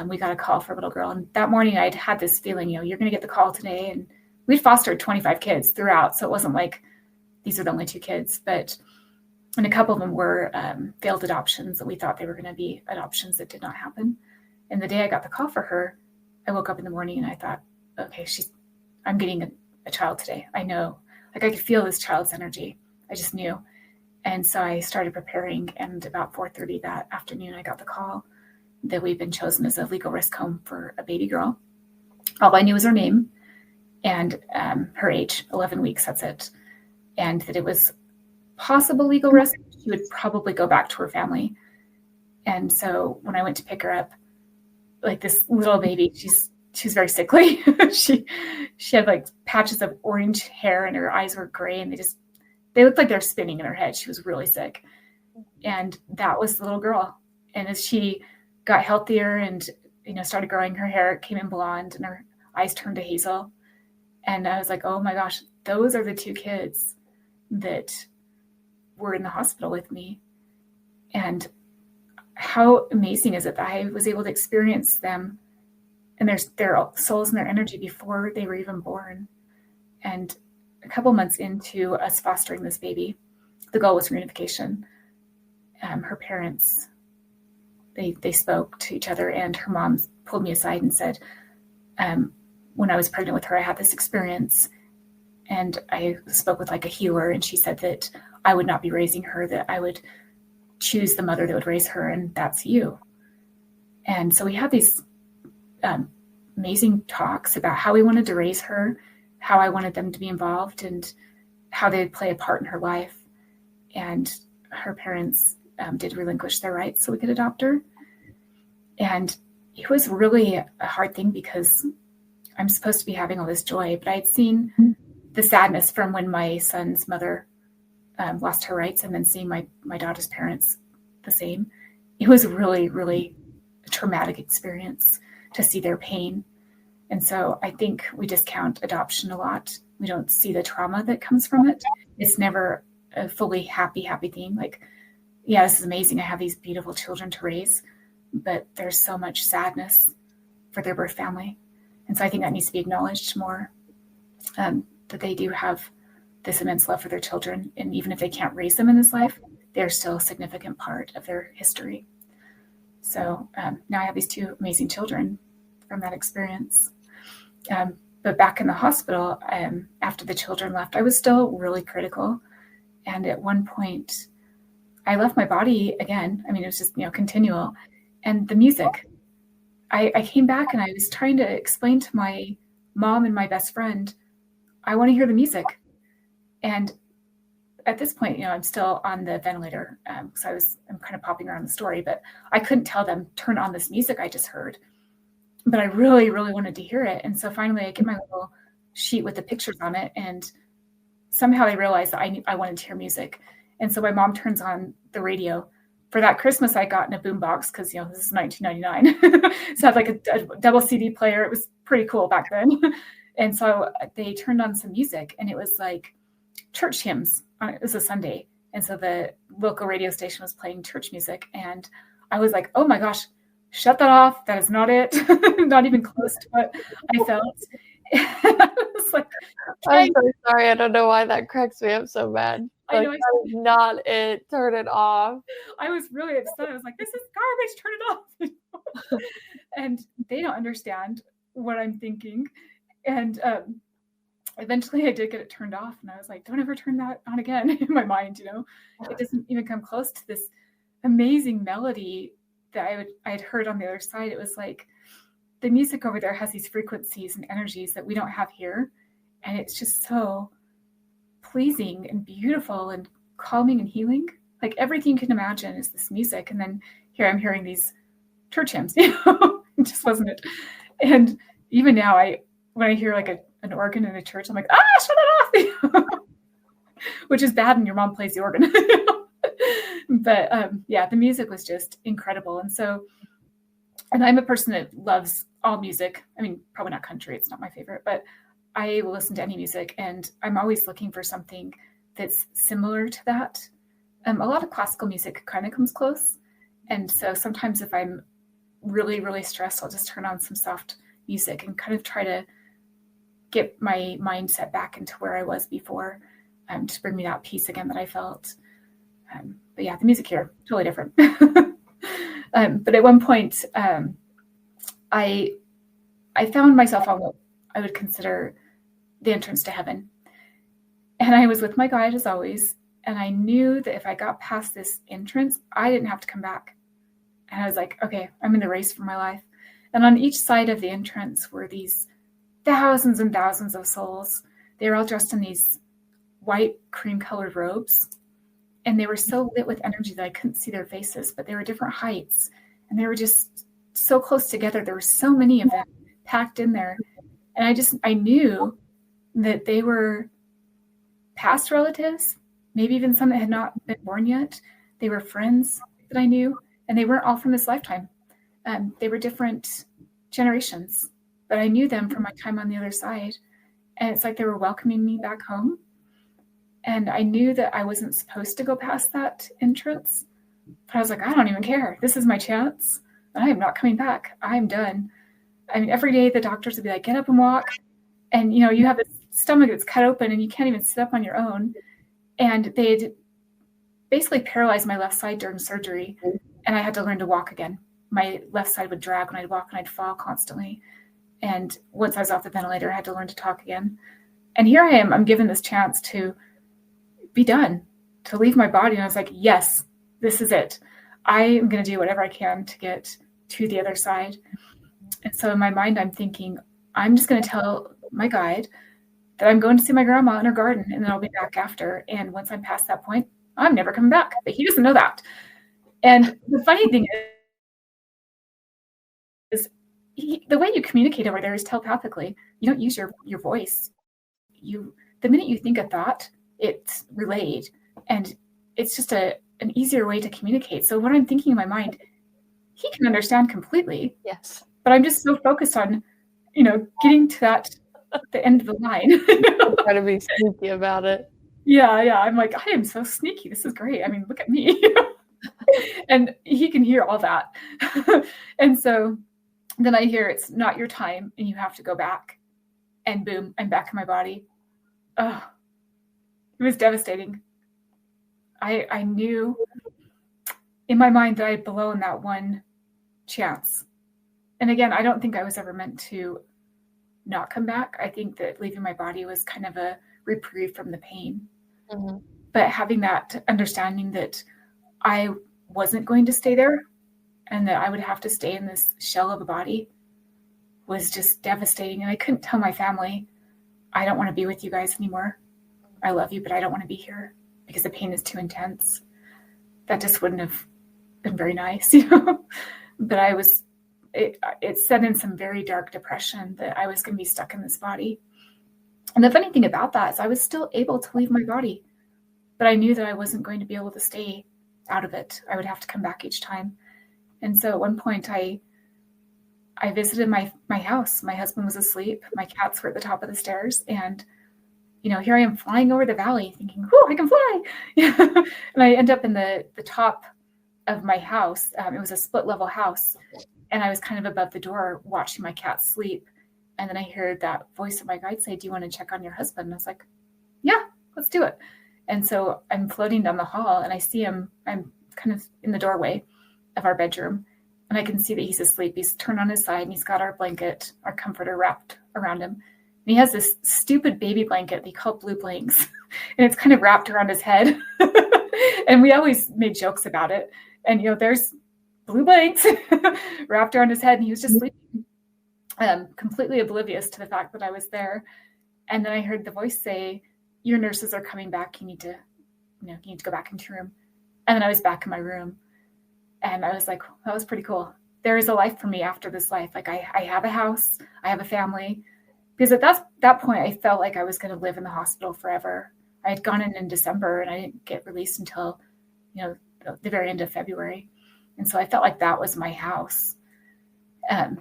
we got a call for a little girl. And that morning I'd had this feeling, you're going to get the call today. And we'd fostered 25 kids throughout. So it wasn't like these are the only 2 kids. And a couple of them were failed adoptions that we thought they were going to be adoptions that did not happen. And the day I got the call for her, I woke up in the morning and I thought, okay, I'm getting a child today. I know, like I could feel this child's energy. I just knew. And so I started preparing, and about 4:30 that afternoon, I got the call that we've been chosen as a legal risk home for a baby girl. All I knew was her name and her age, 11 weeks, that's it. And that it was possible legal risk. She would probably go back to her family. And so when I went to pick her up, like this little baby, she's very sickly. she had like patches of orange hair and her eyes were gray, and they looked like they're spinning in her head. She was really sick. And that was the little girl. And as she got healthier and, started growing her hair, it came in blonde and her eyes turned to hazel. And I was like, oh my gosh, those are the two kids that were in the hospital with me. And how amazing is it that I was able to experience them and their souls and their energy before they were even born. And a couple months into us fostering this baby, the goal was reunification. Her parents, they spoke to each other, and her mom pulled me aside and said, when I was pregnant with her, I had this experience, and I spoke with like a healer, and she said that I would not be raising her, that I would choose the mother that would raise her, and that's you. And so we had these amazing talks about how we wanted to raise her, how I wanted them to be involved, and how they would play a part in her life. And her parents did relinquish their rights so we could adopt her. And it was really a hard thing because I'm supposed to be having all this joy, but I'd seen the sadness from when my son's mother lost her rights, and then seeing my daughter's parents the same. It was really, really a traumatic experience to see their pain. And so I think we discount adoption a lot. We don't see the trauma that comes from it. It's never a fully happy thing. Like, yeah, this is amazing. I have these beautiful children to raise, but there's so much sadness for their birth family. And so I think that needs to be acknowledged more, that they do have this immense love for their children. And even if they can't raise them in this life, they're still a significant part of their history. So now I have these two amazing children from that experience. But back in the hospital, after the children left, I was still really critical. And at one point, I left my body again. I mean, it was just, continual. And the music, I came back and I was trying to explain to my mom and my best friend, I want to hear the music. And at this point, I'm still on the ventilator. So I'm kind of popping around the story, but I couldn't tell them, turn on this music I just heard. But I really, really wanted to hear it. And so finally I get my little sheet with the pictures on it. And somehow they realized that I wanted to hear music. And so my mom turns on the radio. For that Christmas, I got in a boombox because, this is 1999. So I had like a double CD player. It was pretty cool back then. And so they turned on some music, and it was like church hymns. It was a Sunday. And so the local radio station was playing church music. And I was like, oh my gosh, shut that off. That is not it. Not even close to what I felt. I was like, I'm so sorry. I don't know why that cracks me up so bad. I know, that is not it. Turn it off. I was really upset. I was like, this is garbage. Turn it off. And they don't understand what I'm thinking. And eventually I did get it turned off. And I was like, don't ever turn that on again in my mind. It doesn't even come close to this amazing melody that I had heard on the other side. It was like the music over there has these frequencies and energies that we don't have here. And it's just so pleasing and beautiful and calming and healing. Like everything you can imagine is this music. And then here I'm hearing these church hymns, it just wasn't it. And even now when I hear like an organ in a church, I'm like, shut it off, which is bad when your mom plays the organ. But the music was just incredible. And I'm a person that loves all music. I mean, probably not country. It's not my favorite, but I will listen to any music, and I'm always looking for something that's similar to that. A lot of classical music kind of comes close. And so sometimes if I'm really, really stressed, I'll just turn on some soft music and kind of try to get my mindset back into where I was before, to bring me that peace again that I felt. But yeah, the music here, totally different. But at one point, I I found myself on what I would consider the entrance to heaven. And I was with my guide as always. And I knew that if I got past this entrance, I didn't have to come back. And I was like, okay, I'm in the race for my life. And on each side of the entrance were these thousands and thousands of souls. They were all dressed in these white cream colored robes. And they were so lit with energy that I couldn't see their faces, but they were different heights. And they were just so close together. There were so many of them packed in there. And I knew that they were past relatives, maybe even some that had not been born yet. They were friends that I knew, and they weren't all from this lifetime. They were different generations, but I knew them from my time on the other side. And it's like they were welcoming me back home. And I knew that I wasn't supposed to go past that entrance, but I was like, I don't even care. This is my chance. I am not coming back. I'm done. I mean, every day the doctors would be like, get up and walk. And, you have this stomach that's cut open and you can't even sit up on your own. And they'd basically paralyzed my left side during surgery. And I had to learn to walk again. My left side would drag when I'd walk and I'd fall constantly. And once I was off the ventilator, I had to learn to talk again. And here I am, I'm given this chance to be done, to leave my body. And I was like, yes, this is it. I am going to do whatever I can to get to the other side. And so in my mind, I'm thinking, I'm just going to tell my guide that I'm going to see my grandma in her garden, and then I'll be back after. And once I'm past that point, I'm never coming back. But he doesn't know that. And the funny thing is the way you communicate over there is telepathically. You don't use your voice. The minute you think a thought, it's relayed. And it's just an easier way to communicate. So what I'm thinking in my mind, he can understand completely. Yes. But I'm just so focused on, getting to the end of the line. Try to be sneaky about it. Yeah. I'm like, I am so sneaky. This is great. I mean, look at me. And he can hear all that. And so then I hear it's not your time and you have to go back. And boom, I'm back in my body. Oh, it was devastating. I knew in my mind that I'd blown that one chance. And again, I don't think I was ever meant to not come back. I think that leaving my body was kind of a reprieve from the pain. Mm-hmm. But having that understanding that I wasn't going to stay there and that I would have to stay in this shell of a body was just devastating. And I couldn't tell my family, I don't want to be with you guys anymore. I love you, but I don't want to be here because the pain is too intense. That just wouldn't have been very nice, But it set in some very dark depression that I was going to be stuck in this body. And the funny thing about that is I was still able to leave my body, but I knew that I wasn't going to be able to stay out of it. I would have to come back each time. And so at one point I visited my house. My husband was asleep. My cats were at the top of the stairs. And, here I am flying over the valley thinking, I can fly. And I end up in the top of my house. It was a split level house. And I was kind of above the door watching my cat sleep. And then I heard that voice of my guide say, do you want to check on your husband? And I was like, yeah, let's do it. And so I'm floating down the hall and I see him. I'm kind of in the doorway of our bedroom. And I can see that he's asleep. He's turned on his side and he's got our blanket, our comforter wrapped around him. And he has this stupid baby blanket they call blue blanks. And it's kind of wrapped around his head. And we always made jokes about it. And, there's blue blanks wrapped around his head. And he was just sleeping, completely oblivious to the fact that I was there. And then I heard the voice say, your nurses are coming back. You need to go back into your room. And then I was back in my room. And I was like, that was pretty cool. There is a life for me after this life. Like I have a house, I have a family. Because at that point, I felt like I was going to live in the hospital forever. I had gone in December and I didn't get released until, the very end of February. And so I felt like that was my house. And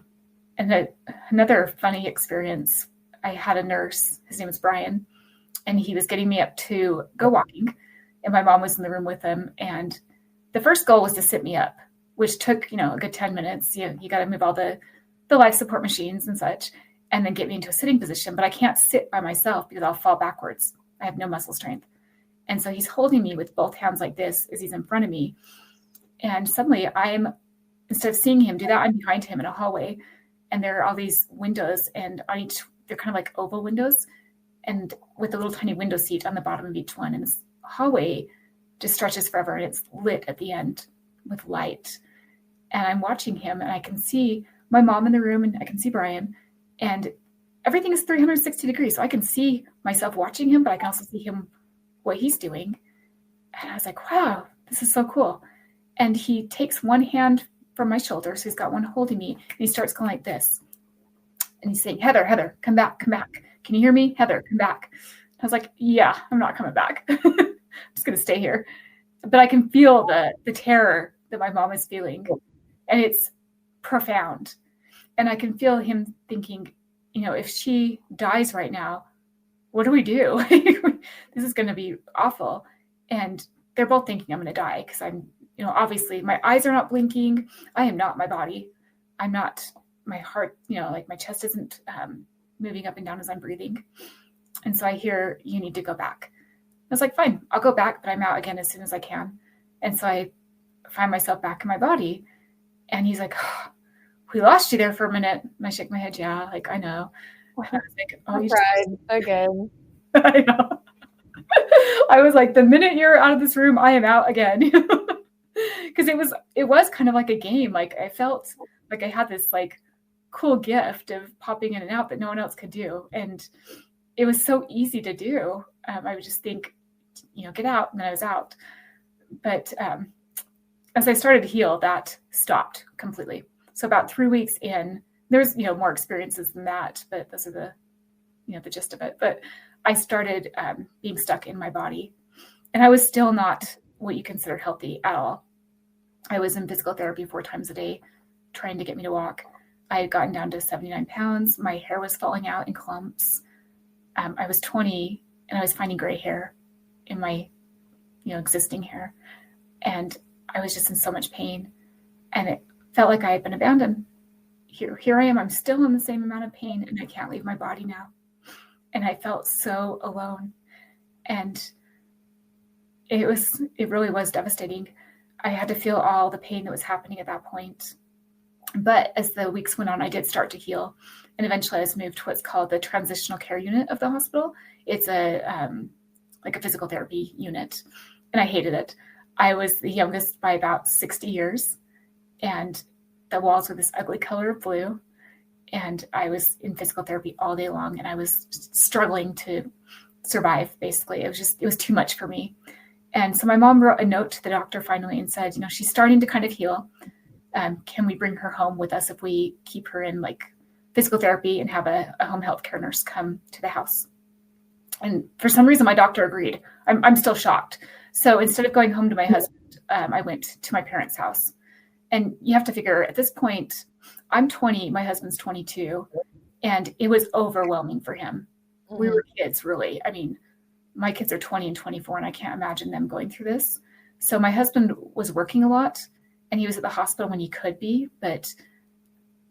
another funny experience, I had a nurse, his name was Brian, and he was getting me up to go walking. And my mom was in the room with him. And the first goal was to sit me up, which took, a good 10 minutes. You got to move all the life support machines and such, and then get me into a sitting position. But I can't sit by myself because I'll fall backwards. I have no muscle strength. And so he's holding me with both hands like this as he's in front of me. And suddenly instead of seeing him do that, I'm behind him in a hallway. and there are all these windows, and on each, they're kind of like oval windows, and with a little tiny window seat on the bottom of each one. And this hallway just stretches forever, and it's lit at the end with light. And I'm watching him, and I can see my mom in the room, and I can see Brian, and everything is 360 degrees. So I can see myself watching him, but I can also see him, what he's doing. And I was like, wow, this is so cool. And he takes one hand from my shoulder, so he's got one holding me, and he starts going like this. And he's saying, Heather, Heather, come back, come back. Can you hear me? Heather, come back. I was like, yeah, I'm not coming back. I'm just going to stay here. But I can feel the terror that my mom is feeling. And it's profound. And I can feel him thinking, you know, if she dies right now, what do we do? This is going to be awful. And they're both thinking I'm going to die because I'm, you know, obviously my eyes are not blinking. I am not my body. I'm not my heart, you know, like my chest isn't moving up and down as I'm breathing. And so I hear, you need to go back. I was like, fine, I'll go back, but I'm out again as soon as I can. And so I find myself back in my body. And he's like, oh, we lost you there for a minute. And I shake my head, yeah, like, I know. And I was like, oh, you cried again. I know. I was like, the minute you're out of this room, I am out again. Because it was kind of like a game. Like I felt like I had this like cool gift of popping in and out that no one else could do. And it was so easy to do. I would just think, you know, get out, and then I was out. But as I started to heal, that stopped completely. So about 3 weeks in, there's, you know, more experiences than that, but those are the, you know, the gist of it. But I started being stuck in my body, and I was still not what you consider healthy at all. I was in physical therapy 4 times a day, trying to get me to walk. I had gotten down to 79 pounds. My hair was falling out in clumps. I was 20, and I was finding gray hair in my, you know, existing hair. And I was just in so much pain, and it felt like I had been abandoned. Here I am. I'm still in the same amount of pain, and I can't leave my body now. And I felt so alone. And it really was devastating. I had to feel all the pain that was happening at that point. But as the weeks went on, I did start to heal. And eventually I was moved to what's called the transitional care unit of the hospital. It's like a physical therapy unit. And I hated it. I was the youngest by about 60 years. And the walls were this ugly color of blue. And I was in physical therapy all day long. And I was struggling to survive, basically. It was too much for me. And so my mom wrote a note to the doctor finally and said, you know, she's starting to kind of heal. Can we bring her home with us if we keep her in like physical therapy and have a home health care nurse come to the house? And for some reason, my doctor agreed. I'm still shocked. So instead of going home to my husband, I went to my parents' house. And you have to figure at this point, I'm 20, my husband's 22, and it was overwhelming for him. Mm-hmm. We were kids, really. I mean, my kids are 20 and 24, and I can't imagine them going through this. So my husband was working a lot, and he was at the hospital when he could be, but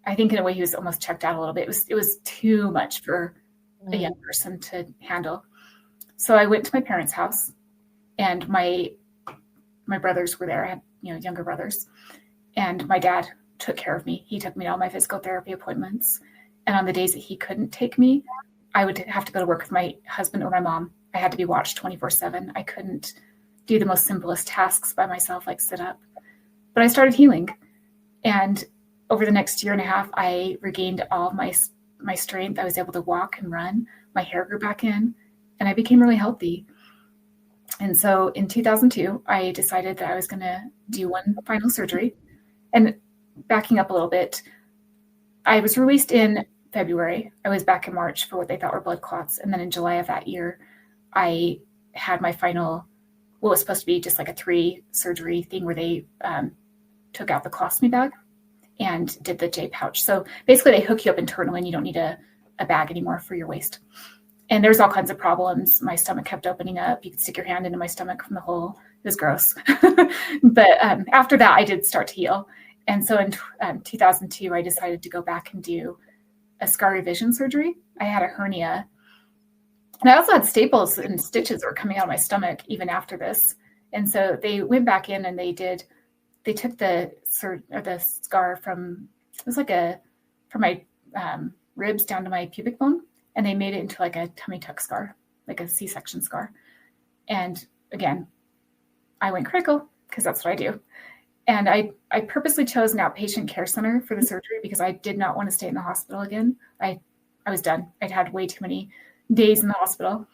I think in a way he was almost checked out a little bit. It was too much for a young person to handle. So I went to my parents' house, and my brothers were there. I had, you know, younger brothers, and my dad took care of me. He took me to all my physical therapy appointments. And on the days that he couldn't take me, I would have to go to work with my husband or my mom. I had to be watched 24/7. I couldn't do the most simplest tasks by myself, like sit up. But I started healing. And over the next year and a half, I regained all of my strength. I was able to walk and run. My hair grew back in, and I became really healthy. And so in 2002, I decided that I was going to do one final surgery. And backing up a little bit, I was released in February. I was back in March for what they thought were blood clots. And then in July of that year, I had my final, what was supposed to be just like a 3 surgery thing where they took out the colostomy bag and did the J pouch. So basically they hook you up internally, and you don't need a bag anymore for your waist. And there's all kinds of problems. My stomach kept opening up. You could stick your hand into my stomach from the hole. It was gross. But after that, I did start to heal. And so in 2002, I decided to go back and do a scar revision surgery. I had a hernia. And I also had staples and stitches that were coming out of my stomach even after this. And so they went back in and they took the scar from, it was like from my ribs down to my pubic bone, and they made it into like a tummy tuck scar, like a C-section scar. And again, I went critical because that's what I do. And I purposely chose an outpatient care center for the surgery because I did not want to stay in the hospital again. I was done. I'd had way too many days in the hospital.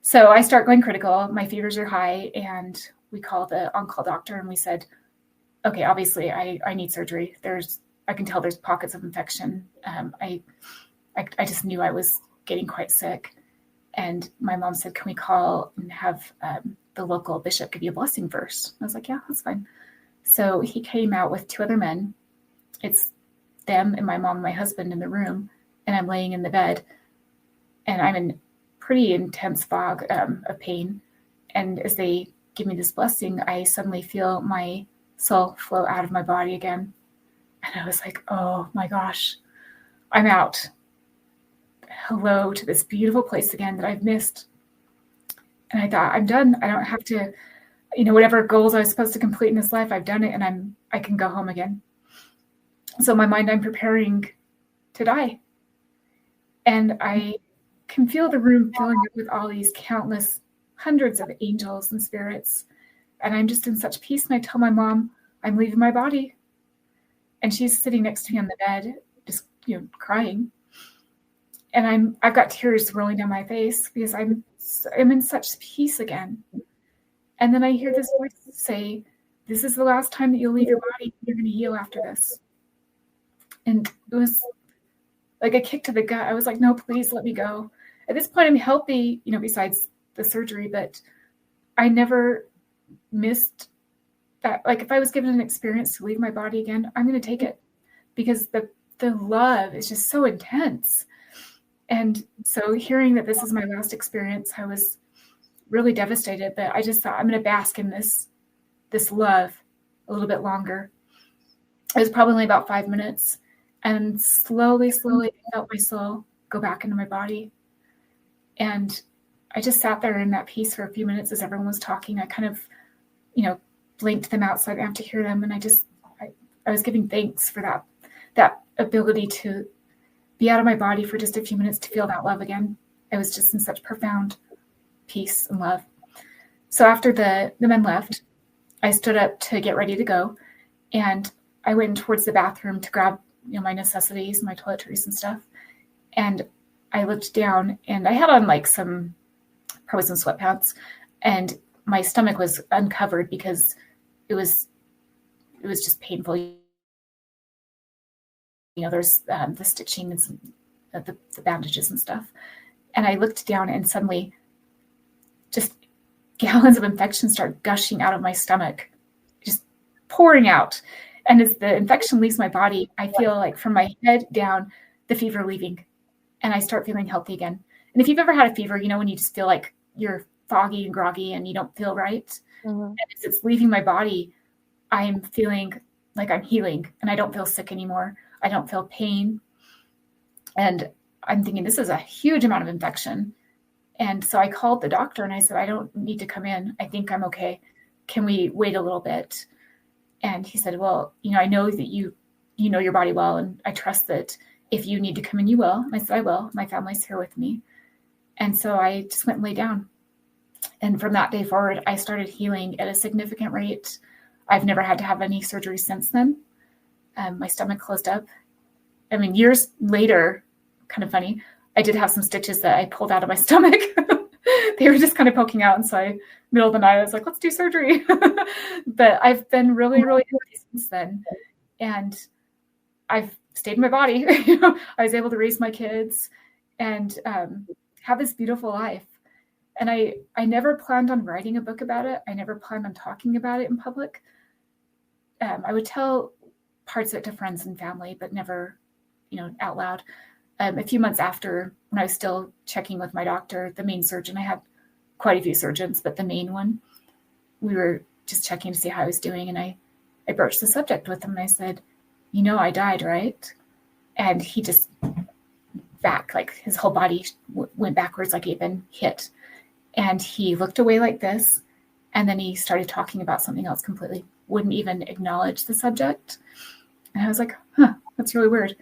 So I start going critical. My fevers are high, and we call the on-call doctor, and we said, okay, obviously I need surgery. I can tell there's pockets of infection. I just knew I was getting quite sick. And my mom said, can we call and have the local bishop give you a blessing first? I was like, yeah, that's fine. So he came out with 2 other men. It's them and my mom and my husband in the room, and I'm laying in the bed, and I'm in pretty intense fog of pain. And as they give me this blessing, I suddenly feel my soul flow out of my body again. And I was like, oh my gosh, I'm out. Hello to this beautiful place again that I've missed. And I thought, I'm done. I don't have to, whatever goals I was supposed to complete in this life, I've done it, and I can go home again. So in my mind, I'm preparing to die. And I can feel the room filling up with all these countless hundreds of angels and spirits. And I'm just in such peace. And I tell my mom, I'm leaving my body. And she's sitting next to me on the bed, just, crying. And I've got tears rolling down my face because I'm in such peace again. And then I hear this voice say, this is the last time that you'll leave your body. You're going to heal after this. And it was like a kick to the gut. I was like, no, please let me go. At this point, I'm healthy, besides the surgery, but I never missed that. Like, if I was given an experience to leave my body again, I'm going to take it because the love is just so intense. And so hearing that this is my last experience, I was really devastated, but I just thought I'm going to bask in this love a little bit longer. It was probably only about 5 minutes, and slowly I felt my soul go back into my body. And I just sat there in that peace for a few minutes as everyone was talking. I kind of, blinked them out so I didn't have to hear them. And I was giving thanks for that ability to be out of my body for just a few minutes to feel that love again. I was just in such profound peace and love. So after the men left, I stood up to get ready to go. And I went towards the bathroom to grab, my necessities, my toiletries and stuff. And I looked down, and I had on probably some sweatpants, and my stomach was uncovered because it was just painful. There's the stitching and some, the bandages and stuff. And I looked down, and suddenly just gallons of infection start gushing out of my stomach, just pouring out. And as the infection leaves my body, I feel like from my head down, the fever leaving, and I start feeling healthy again. And if you've ever had a fever, when you just feel like you're foggy and groggy and you don't feel right, mm-hmm. and as it's leaving my body, I'm feeling like I'm healing, and I don't feel sick anymore. I don't feel pain. And I'm thinking, this is a huge amount of infection. And so I called the doctor and I said, I don't need to come in. I think I'm okay. Can we wait a little bit? And he said, well, I know that you know your body well, and I trust that if you need to come in, you will. And I said, I will. My family's here with me. And so I just went and lay down. And from that day forward, I started healing at a significant rate. I've never had to have any surgery since then. My stomach closed up. I mean, years later, kind of funny, I did have some stitches that I pulled out of my stomach. They were just kind of poking out. And so middle of the night, I was like, let's do surgery. But I've been really, really healthy since then. And I've stayed in my body. I was able to raise my kids and have this beautiful life. And I never planned on writing a book about it. I never planned on talking about it in public. I would tell parts of it to friends and family, but never, out loud. A few months after, when I was still checking with my doctor, the main surgeon, I had quite a few surgeons, but the main one, we were just checking to see how I was doing. And I broached the subject with him, and I said, I died, right? And he just his whole body went backwards like he'd been hit. And he looked away like this. And then he started talking about something else completely, wouldn't even acknowledge the subject. And I was like, that's really weird.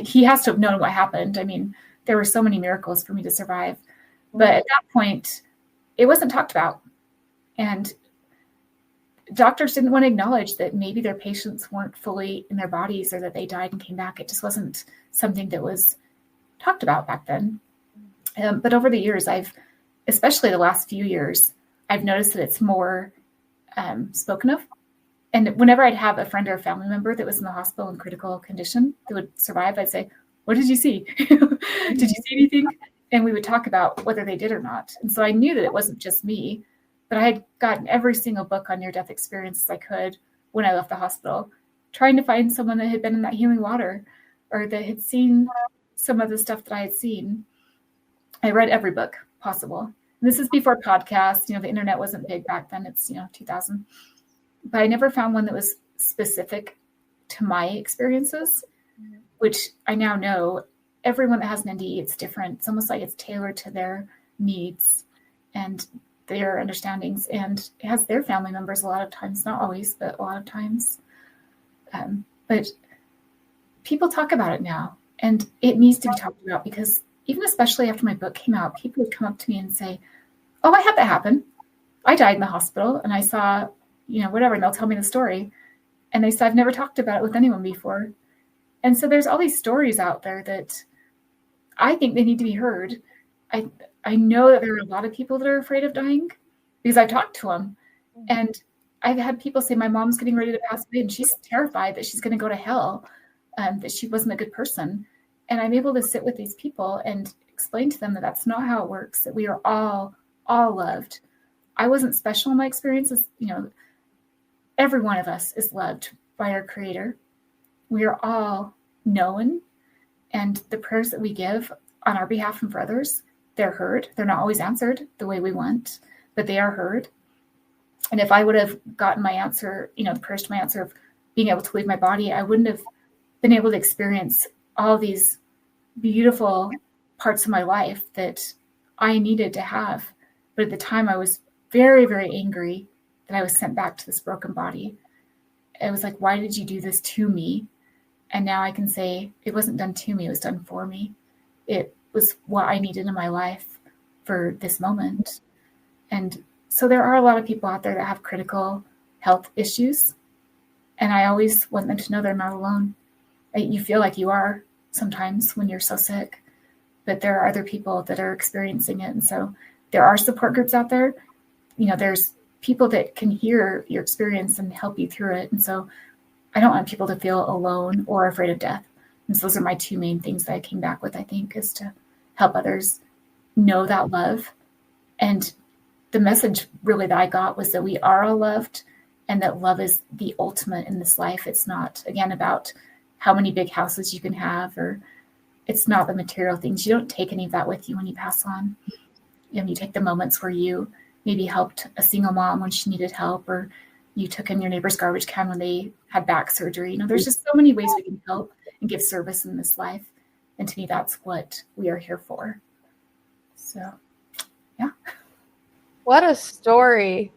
he has to have known what happened. I mean, there were so many miracles for me to survive. But at that point, it wasn't talked about. And doctors didn't want to acknowledge that maybe their patients weren't fully in their bodies or that they died and came back. It just wasn't something that was talked about back then. But over the years, especially the last few years, I've noticed that it's more spoken of. And whenever I'd have a friend or a family member that was in the hospital in critical condition that would survive, I'd say, "What did you see? Did you see anything?" And we would talk about whether they did or not. And so I knew that it wasn't just me, but I had gotten every single book on near-death experiences I could when I left the hospital, trying to find someone that had been in that healing water or that had seen some of the stuff that I had seen. I read every book possible. And this is before podcasts. The internet wasn't big back then. It's, 2000. But I never found one that was specific to my experiences, which I now know everyone that has an NDE, it's different. It's almost like it's tailored to their needs and their understandings, and it has their family members a lot of times, not always, but a lot of times. But people talk about it now, and it needs to be talked about, because even especially after my book came out, people would come up to me and say, "Oh, I had that happen. I died in the hospital and I saw, whatever," and they'll tell me the story. And they said, "I've never talked about it with anyone before." And so there's all these stories out there that I think they need to be heard. I know that there are a lot of people that are afraid of dying because I've talked to them. And I've had people say, "My mom's getting ready to pass away and she's terrified that she's going to go to hell, that she wasn't a good person." And I'm able to sit with these people and explain to them that that's not how it works, that we are all loved. I wasn't special in my experiences. Every one of us is loved by our Creator. We are all known, and the prayers that we give on our behalf and for others, they're heard. They're not always answered the way we want, but they are heard. And if I would have gotten my answer, the prayers to my answer of being able to leave my body, I wouldn't have been able to experience all these beautiful parts of my life that I needed to have. But at the time, I was very, very angry that I was sent back to this broken body. It was like, why did you do this to me? And now I can say it wasn't done to me. It was done for me. It was what I needed in my life for this moment. And so there are a lot of people out there that have critical health issues. And I always want them to know they're not alone. You feel like you are sometimes when you're so sick, but there are other people that are experiencing it. And so there are support groups out there. There's people that can hear your experience and help you through it. And so I don't want people to feel alone or afraid of death. And so those are my two main things that I came back with, I think, is to help others know that love. And the message really that I got was that we are all loved and that love is the ultimate in this life. It's not, again, about how many big houses you can have, or it's not the material things. You don't take any of that with you when you pass on. You take the moments where you maybe helped a single mom when she needed help, or you took in your neighbor's garbage can when they had back surgery. There's just so many ways we can help and give service in this life. And to me, that's what we are here for. So, yeah. What a story.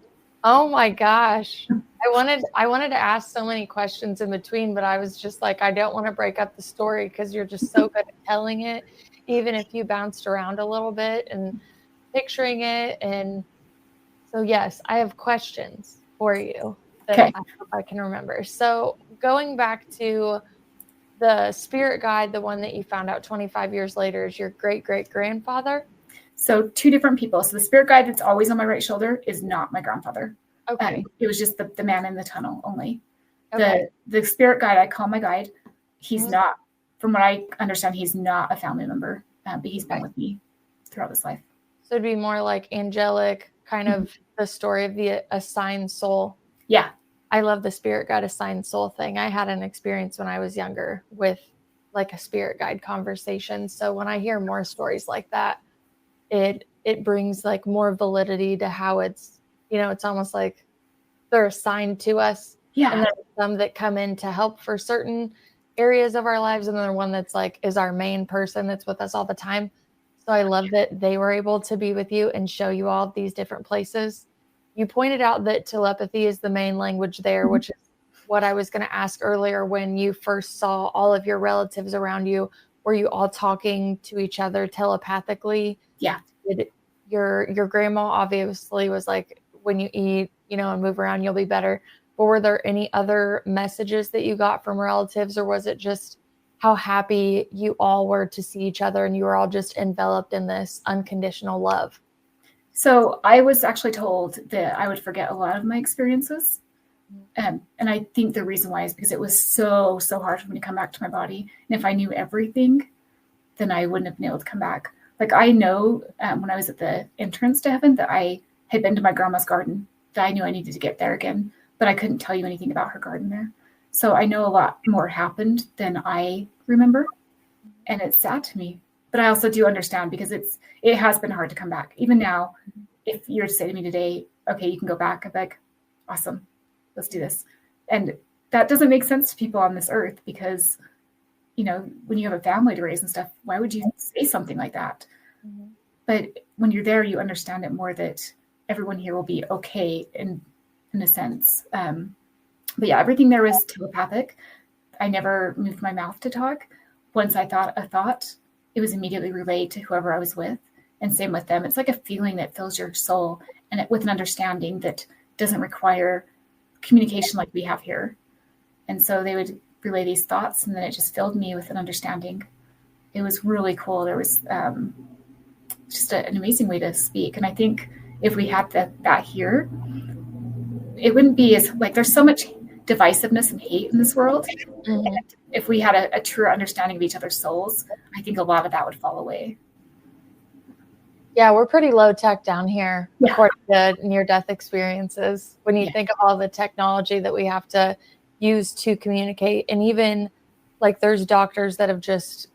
Oh my gosh. I wanted to ask so many questions in between, but I was just like, I don't want to break up the story because you're just so good at telling it, even if you bounced around a little bit and picturing it. And so, yes, I have questions for you that I hope I can remember. So going back to the spirit guide, the one that you found out 25 years later is your great-great-grandfather? So two different people. So the spirit guide that's always on my right shoulder is not my grandfather. Okay. It was just the man in the tunnel only. Okay. The spirit guide, I call my guide. He's not, from what I understand, he's not a family member, but he's been with me throughout this life. So it'd be more like angelic, kind of the story of the assigned soul. Yeah. I love the spirit guide assigned soul thing. I had an experience when I was younger with like a spirit guide conversation. So when I hear more stories like that, it brings like more validity to how it's, it's almost like they're assigned to us. Yeah. And there's some that come in to help for certain areas of our lives. And then one that's like, is our main person that's with us all the time. So I love that they were able to be with you and show you all these different places. You pointed out that telepathy is the main language there, which is what I was going to ask earlier. When you first saw all of your relatives around you, were you all talking to each other telepathically? Yeah. Did your grandma obviously was like, when you eat, and move around, you'll be better. But were there any other messages that you got from relatives, or was it just how happy you all were to see each other and you were all just enveloped in this unconditional love? So I was actually told that I would forget a lot of my experiences. And I think the reason why is because it was so hard for me to come back to my body. And if I knew everything, then I wouldn't have been able to come back. Like I know when I was at the entrance to heaven that I had been to my grandma's garden, that I knew I needed to get there again, but I couldn't tell you anything about her garden there. So I know a lot more happened than I remember. And it's sad to me, but I also do understand because it has been hard to come back. Even now, if you were to say to me today, okay, you can go back, I'm like, awesome, let's do this. And that doesn't make sense to people on this earth because, when you have a family to raise and stuff, why would you say something like that? Mm-hmm. But when you're there, you understand it more that everyone here will be okay in a sense. But yeah, everything there was telepathic. I never moved my mouth to talk. Once I thought a thought, it was immediately relayed to whoever I was with, and same with them. It's like a feeling that fills your soul, and with an understanding that doesn't require communication like we have here. And so they would relay these thoughts, and then it just filled me with an understanding. It was really cool. There was just an amazing way to speak. And I think if we had that here, it wouldn't be as like, there's so much divisiveness and hate in this world. Mm-hmm. And if we had a truer understanding of each other's souls, I think a lot of that would fall away. Yeah, we're pretty low tech down here, according to near-death experiences. When you think of all the technology that we have to use to communicate, and even like there's doctors that have just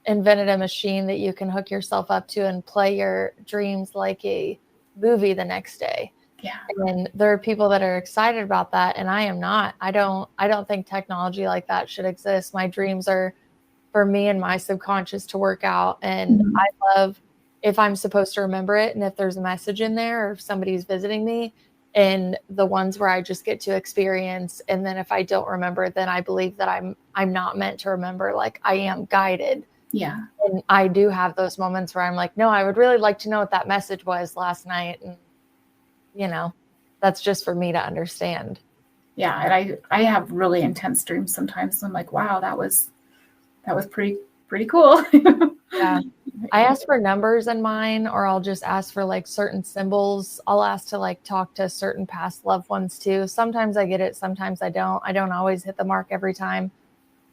invented a machine that you can hook yourself up to and play your dreams like a movie the next day. Yeah. And there are people that are excited about that, and I am not. I don't think technology like that should exist. My dreams are for me and my subconscious to work out, and mm-hmm. I love if I'm supposed to remember it, and if there's a message in there, or if somebody's visiting me, and the ones where I just get to experience. And then if I don't remember, then I believe that I'm not meant to remember. Like I am guided. Yeah. And I do have those moments where I'm like, no, I would really like to know what that message was last night. And that's just for me to understand. Yeah. And I have really intense dreams sometimes. I'm like, wow, that was pretty cool. Yeah. I ask for numbers in mine, or I'll just ask for like certain symbols. I'll ask to like talk to certain past loved ones too. Sometimes I get it. Sometimes I don't. I don't always hit the mark every time,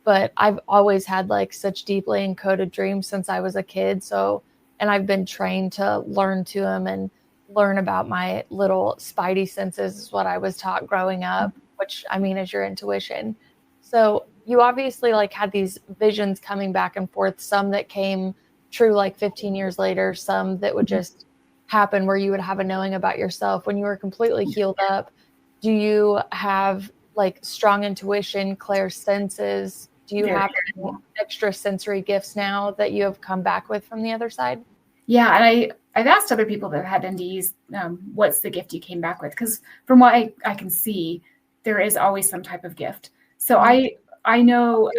but I've always had like such deeply encoded dreams since I was a kid. So, and I've been trained to learn to them and learn about my little spidey senses is what I was taught growing up, which I mean is your intuition. So you obviously like had these visions coming back and forth, some that came true like 15 years later, some that would just happen where you would have a knowing about yourself when you were completely healed up. Do you have like strong intuition, clairsenses? Do you have any extra sensory gifts now that you have come back with from the other side? Yeah. And I've asked other people that have had NDEs, what's the gift you came back with? Because from what I can see, there is always some type of gift. So I know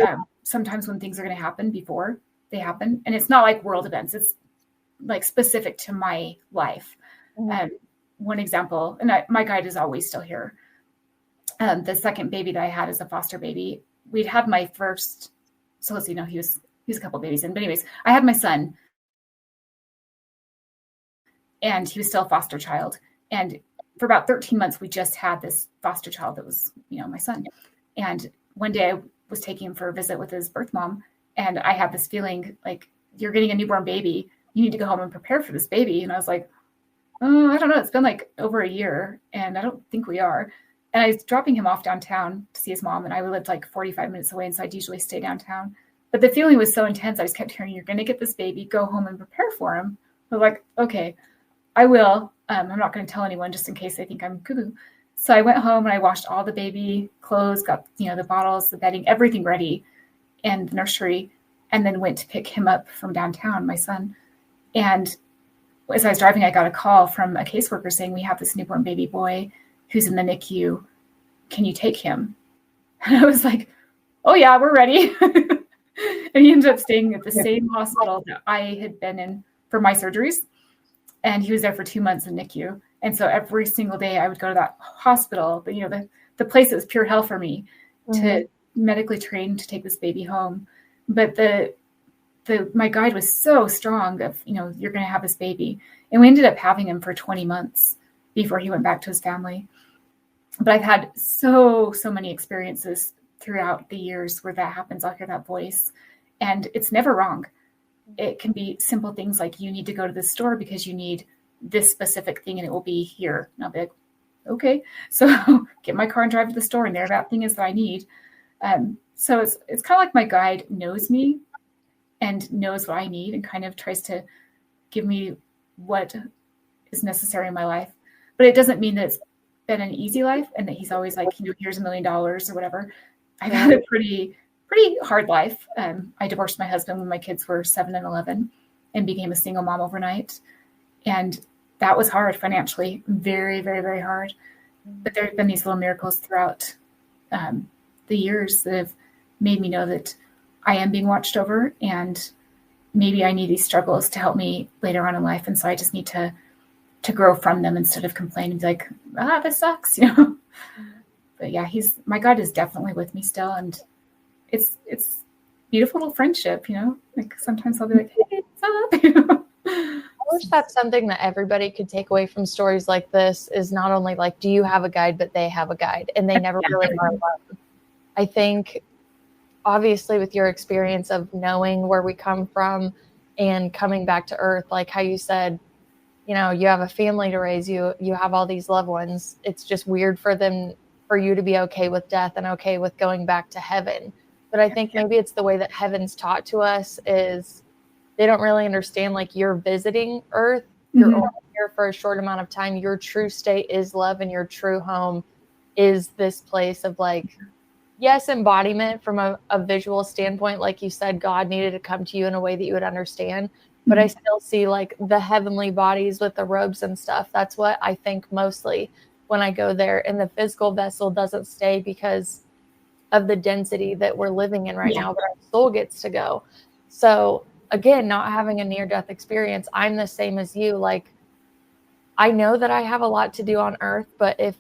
sometimes when things are going to happen before they happen, and it's not like world events, it's like specific to my life. Mm-hmm. One example, and my guide is always still here. The second baby that I had as a foster baby, we'd had my first, so let's see, no, he was a couple of babies in, but anyways, I had my son, and he was still a foster child. And for about 13 months, we just had this foster child that was, my son. And one day I was taking him for a visit with his birth mom, and I had this feeling like, you're getting a newborn baby. You need to go home and prepare for this baby. And I was like, oh, I don't know. It's been like over a year, and I don't think we are. And I was dropping him off downtown to see his mom, and I lived like 45 minutes away, and so I'd usually stay downtown. But the feeling was so intense. I just kept hearing, you're going to get this baby, go home and prepare for him. I was like, okay, I will. I'm not going to tell anyone just in case they think I'm cuckoo. So I went home and I washed all the baby clothes, got, the bottles, the bedding, everything ready in the nursery, and then went to pick him up from downtown, my son. And as I was driving, I got a call from a caseworker saying, we have this newborn baby boy who's in the NICU. Can you take him? And I was like, oh yeah, we're ready. And he ended up staying at the same hospital that I had been in for my surgeries. And he was there for 2 months in NICU. And so every single day I would go to that hospital, but the place that was pure hell for me to medically train to take this baby home. But my guide was so strong of, you're going to have this baby. And we ended up having him for 20 months before he went back to his family. But I've had so many experiences throughout the years where that happens. I'll hear that voice and it's never wrong. It can be simple things like, you need to go to the store because you need this specific thing and it will be here. And I'll be like, okay. So get my car and drive to the store and there that thing is that I need. So it's kind of like my guide knows me and knows what I need and kind of tries to give me what is necessary in my life. But it doesn't mean that it's been an easy life and that he's always like, here's $1 million or whatever. I've had a pretty hard life. I divorced my husband when my kids were 7 and 11 and became a single mom overnight. And that was hard financially, very, very, very hard. But there have been these little miracles throughout the years that have made me know that I am being watched over and maybe I need these struggles to help me later on in life. And so I just need to grow from them instead of complaining, be like, this sucks, But yeah, my God is definitely with me still. And it's beautiful little friendship, like sometimes I'll be like, hey, what's up? I wish that's something that everybody could take away from stories like this is not only like, do you have a guide, but they have a guide and they never really are alone. I think obviously with your experience of knowing where we come from and coming back to earth, like how you said, you have a family to raise, you have all these loved ones. It's just weird for you to be okay with death and okay with going back to heaven. But I think maybe it's the way that heaven's taught to us is they don't really understand, like, you're visiting earth. You're only here for a short amount of time. Your true state is love and your true home is this place of, like, yes, embodiment from a visual standpoint. Like you said, God needed to come to you in a way that you would understand. But I still see like the heavenly bodies with the robes and stuff. That's what I think mostly when I go there. And the physical vessel doesn't stay because of the density that we're living in right now, but our soul gets to go. So again, not having a near-death experience, I'm the same as you. Like, I know that I have a lot to do on earth, but if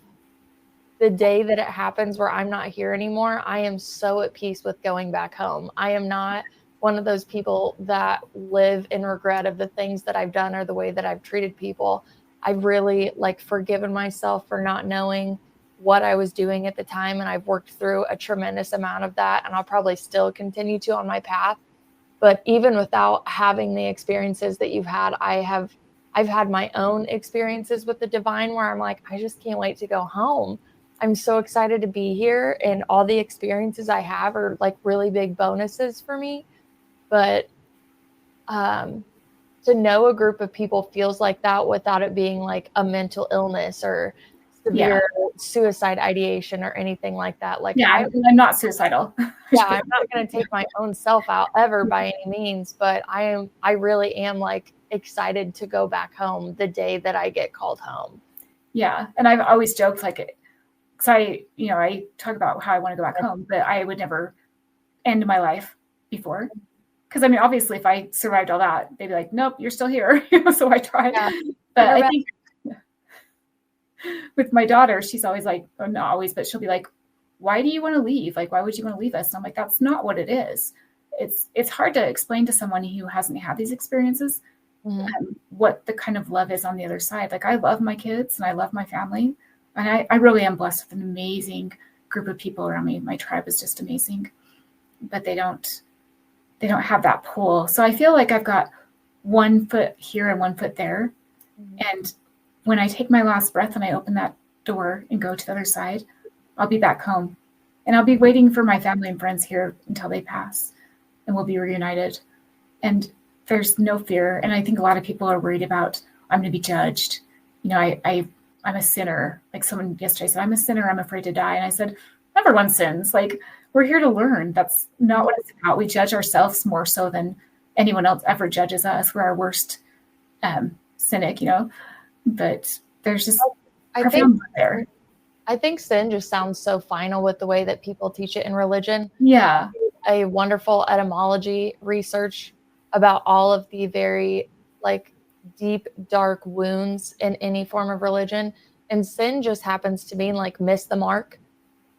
the day that it happens where I'm not here anymore, I am so at peace with going back home. I am not one of those people that live in regret of the things that I've done or the way that I've treated people. I've really forgiven myself for not knowing what I was doing at the time. And I've worked through a tremendous amount of that. And I'll probably still continue to on my path. But even without having the experiences that you've had, I've had my own experiences with the divine where I'm like, I just can't wait to go home. I'm so excited to be here. And all the experiences I have are really big bonuses for me. But to know a group of people feels like that without it being like a mental illness or severe suicide ideation or anything like that. I'm not suicidal. I'm not going to take my own self out ever by any means, but I really am excited to go back home the day that I get called home. Yeah. And I've always joked because I talk about how I want to go back home, but I would never end my life before. Because obviously, if I survived all that, they'd be like, "Nope, you're still here." So I tried. Yeah. But I think with my daughter, she's always like, or not always, but she'll be like, "Why do you want to leave? Why would you want to leave us?" And I'm like, "That's not what it is. It's hard to explain to someone who hasn't had these experiences what the kind of love is on the other side. I love my kids and I love my family, and I really am blessed with an amazing group of people around me. My tribe is just amazing, but they don't have that pull. So I feel like I've got 1 foot here and 1 foot there. And when I take my last breath and I open that door and go to the other side, I'll be back home. And I'll be waiting for my family and friends here until they pass. And we'll be reunited. And there's no fear. And I think a lot of people are worried about, I'm going to be judged. I'm a sinner. Someone yesterday said, I'm a sinner. I'm afraid to die. And I said, everyone sins. We're here to learn. That's not what it's about. We judge ourselves more so than anyone else ever judges us. We're our worst cynic, but there's just profound there. I think sin just sounds so final with the way that people teach it in religion. Yeah. A wonderful etymology research about all of the very like deep, dark wounds in any form of religion. And sin just happens to mean like miss the mark.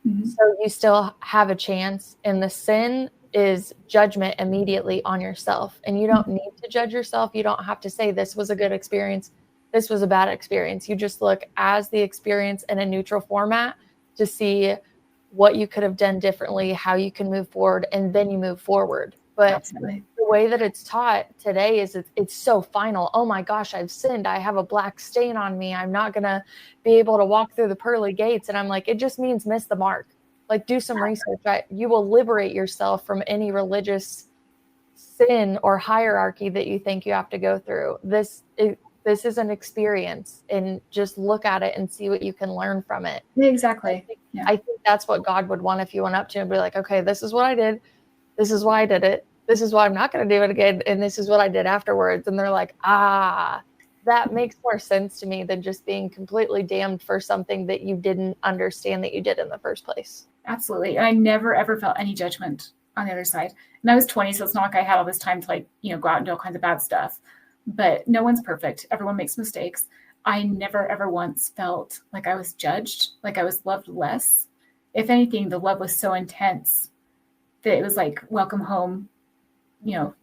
Mm-hmm. So you still have a chance. And the sin is judgment immediately on yourself. And you don't need to judge yourself. You don't have to say this was a good experience, this was a bad experience. You just look as the experience in a neutral format to see what you could have done differently, how you can move forward, and then you move forward. But Absolutely. the way that it's taught today is it's so final. Oh my gosh, I've sinned. I have a black stain on me. I'm not going to be able to walk through the pearly gates. And I'm like, it just means miss the mark. Like, do some research. You will liberate yourself from any religious sin or hierarchy that you think you have to go through. This is an experience, and just look at it and see what you can learn from it. Exactly. I think that's what God would want if you went up to him and be like, okay, this is what I did. This is why I did it. This is why I'm not going to do it again. And this is what I did afterwards. And they're like, that makes more sense to me than just being completely damned for something that you didn't understand that you did in the first place. Absolutely. And I never, ever felt any judgment on the other side. And I was 20, so it's not like I had all this time to go out and do all kinds of bad stuff. But no one's perfect. Everyone makes mistakes. I never, ever once felt like I was judged, like I was loved less. If anything, the love was so intense that it was like, welcome home. There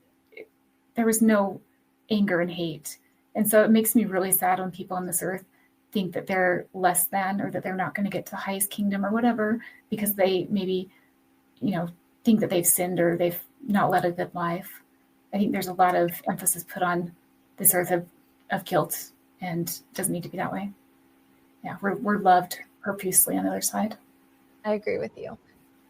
was no anger and hate. And so it makes me really sad when people on this earth think that they're less than, or that they're not going to get to the highest kingdom or whatever, because they maybe, think that they've sinned or they've not led a good life. I think there's a lot of emphasis put on this earth of guilt, and it doesn't need to be that way. Yeah, we're loved profusely on the other side. I agree with you.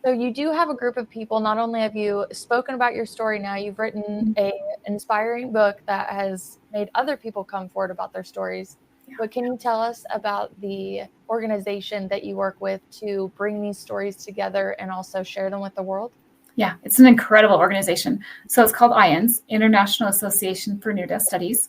So you do have a group of people. Not only have you spoken about your story now, you've written an inspiring book that has made other people come forward about their stories. Yeah. But can you tell us about the organization that you work with to bring these stories together and also share them with the world? Yeah, it's an incredible organization. So it's called IANS, International Association for Near-Death Studies.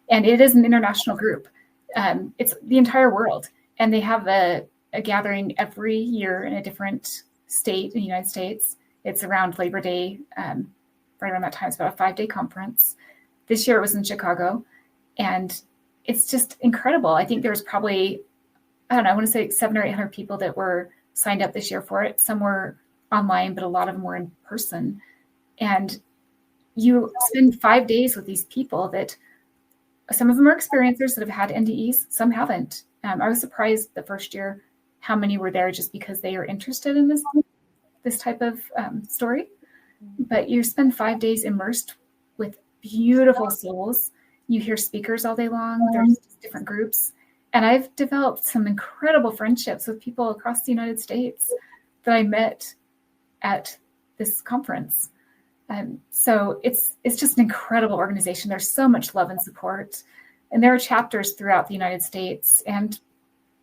And it is an international group. It's the entire world. And they have a gathering every year in a different state in the United States. It's around Labor Day, right around that time. It's about a 5-day conference. This year it was in Chicago, and it's just incredible. I think there's probably, I want to say 700 or 800 people that were signed up this year for it. Some were online, but a lot of them were in person. And you spend 5 days with these people that some of them are experiencers that have had NDEs, some haven't. I was surprised the first year how many were there just because they are interested in this type of story. But you spend 5 days immersed with beautiful souls. You hear speakers all day long. There's different groups. And I've developed some incredible friendships with people across the United States that I met at this conference. So it's just an incredible organization. There's so much love and support. And there are chapters throughout the United States and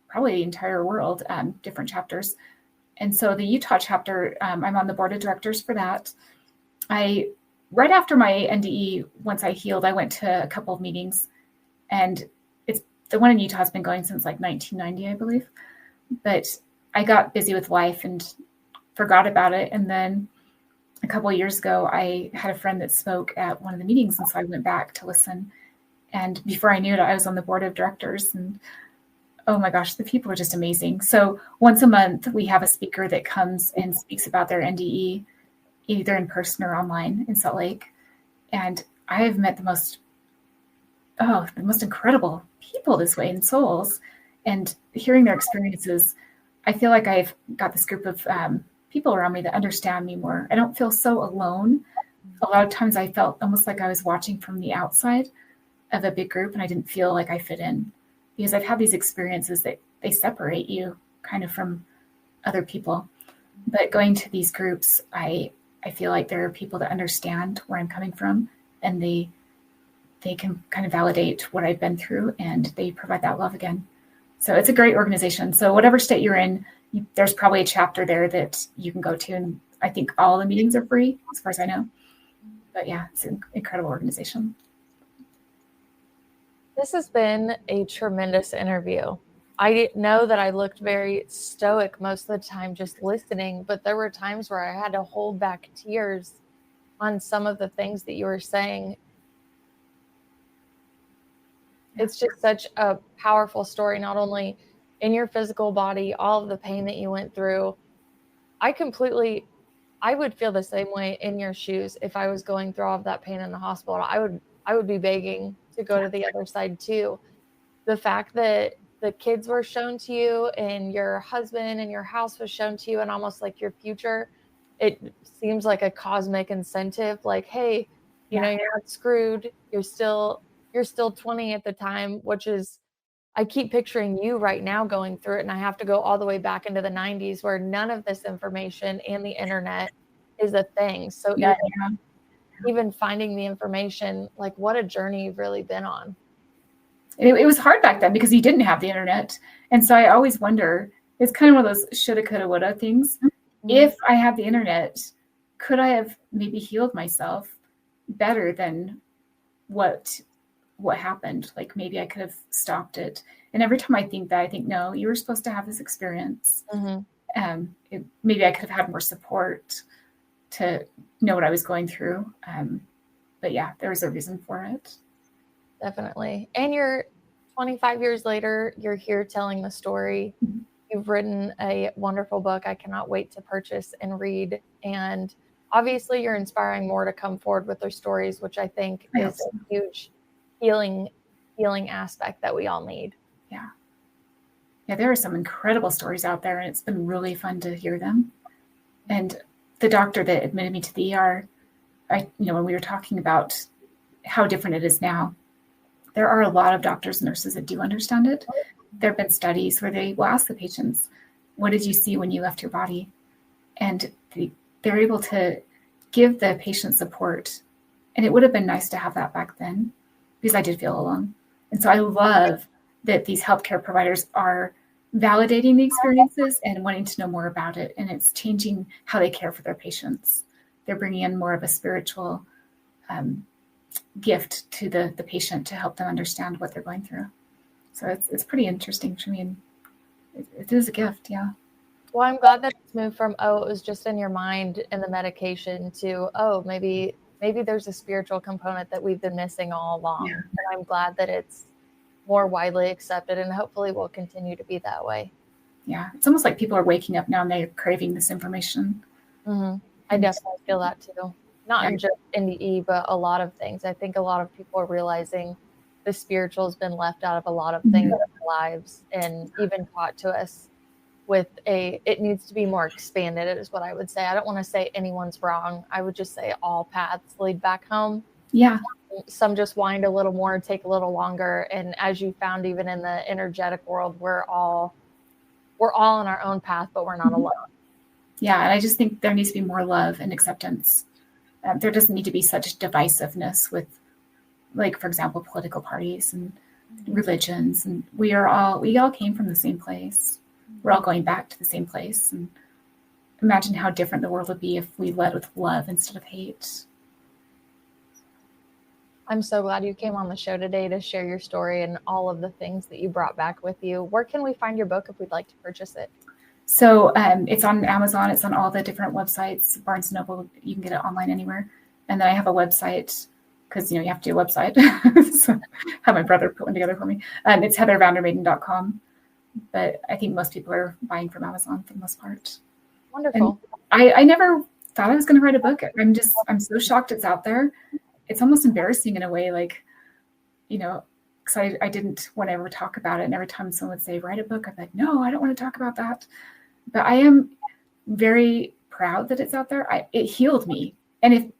probably the entire world, different chapters. And so the Utah chapter, I'm on the board of directors for that. Right after my NDE, once I healed, I went to a couple of meetings, and it's the one in Utah has been going since like 1990, I believe. But I got busy with life and forgot about it. And then a couple of years ago, I had a friend that spoke at one of the meetings. And so I went back to listen. And before I knew it, I was on the board of directors, and oh my gosh, the people are just amazing. So once a month, we have a speaker that comes and speaks about their NDE, either in person or online in Salt Lake. And I have met the most incredible people this way, and souls, and hearing their experiences. I feel like I've got this group of people around me that understand me more. I don't feel so alone. A lot of times I felt almost like I was watching from the outside of a big group, and I didn't feel like I fit in, because I've had these experiences that they separate you kind of from other people. But going to these groups, I feel like there are people that understand where I'm coming from, and they can kind of validate what I've been through, and they provide that love again. So it's a great organization. So whatever state you're in, there's probably a chapter there that you can go to. And I think all the meetings are free, as far as I know. But yeah, it's an incredible organization. This has been a tremendous interview. I know that I looked very stoic most of the time just listening, but there were times where I had to hold back tears on some of the things that you were saying. It's just such a powerful story, not only in your physical body, all of the pain that you went through. I would feel the same way in your shoes if I was going through all of that pain in the hospital. I would be begging to go to the other side too. The fact that the kids were shown to you and your husband and your house was shown to you and almost like your future, it seems like a cosmic incentive. Like, hey, you know, you're not screwed. You're still 20 at the time, which is, I keep picturing you right now going through it, and I have to go all the way back into the 90s where none of this information and the internet is a thing. So even finding the information, like what a journey you've really been on. It was hard back then because you didn't have the internet. And so I always wonder, it's kind of one of those shoulda, coulda, woulda things. Mm-hmm. If I had the internet, could I have maybe healed myself better than what happened? Like maybe I could have stopped it. And every time I think that, I think, no, you were supposed to have this experience. Mm-hmm. Maybe I could have had more support to know what I was going through. But yeah, there was a reason for it. Definitely. And you're 25 years later, you're here telling the story. Mm-hmm. You've written a wonderful book I cannot wait to purchase and read. And obviously you're inspiring more to come forward with their stories, which I think is a huge healing aspect that we all need. Yeah. Yeah, there are some incredible stories out there, and it's been really fun to hear them. And the doctor that admitted me to the ER, when we were talking about how different it is now, there are a lot of doctors and nurses that do understand it. There have been studies where they will ask the patients, what did you see when you left your body? And they're able to give the patient support. And it would have been nice to have that back then, because I did feel alone. And so I love that these healthcare providers are validating the experiences and wanting to know more about it. And it's changing how they care for their patients. They're bringing in more of a spiritual gift to the patient to help them understand what they're going through. So it's pretty interesting to me. And it is a gift, yeah. Well, I'm glad that it's moved from, it was just in your mind and the medication to, maybe there's a spiritual component that we've been missing all along. Yeah. And I'm glad that it's more widely accepted, and hopefully will continue to be that way. Yeah. It's almost like people are waking up now and they're craving this information. Mm-hmm. I definitely feel that too. Not just in the E, but a lot of things. I think a lot of people are realizing the spiritual has been left out of a lot of things in their lives, and even taught to us with it needs to be more expanded, is what I would say. I don't want to say anyone's wrong. I would just say all paths lead back home. Yeah. Some just wind a little more, take a little longer. And as you found, even in the energetic world, we're all on our own path, but we're not alone. Yeah. And I just think there needs to be more love and acceptance. There doesn't need to be such divisiveness with, like, for example, political parties and religions. And we all came from the same place. We're all going back to the same place. And imagine how different the world would be if we led with love instead of hate. I'm so glad you came on the show today to share your story and all of the things that you brought back with you. Where can we find your book if we'd like to purchase it? So it's on Amazon. It's on all the different websites. Barnes & Noble, you can get it online anywhere. And then I have a website, because, you have to do a website. So have my brother put one together for me. It's heathervandermeyden.com. But I think most people are buying from Amazon for the most part. Wonderful. And I never thought I was going to write a book. I'm so shocked it's out there. It's almost embarrassing in a way, like, because I didn't want to ever talk about it. And every time someone would say, write a book, I'm like, no, I don't want to talk about that. But I am very proud that it's out there. It healed me. And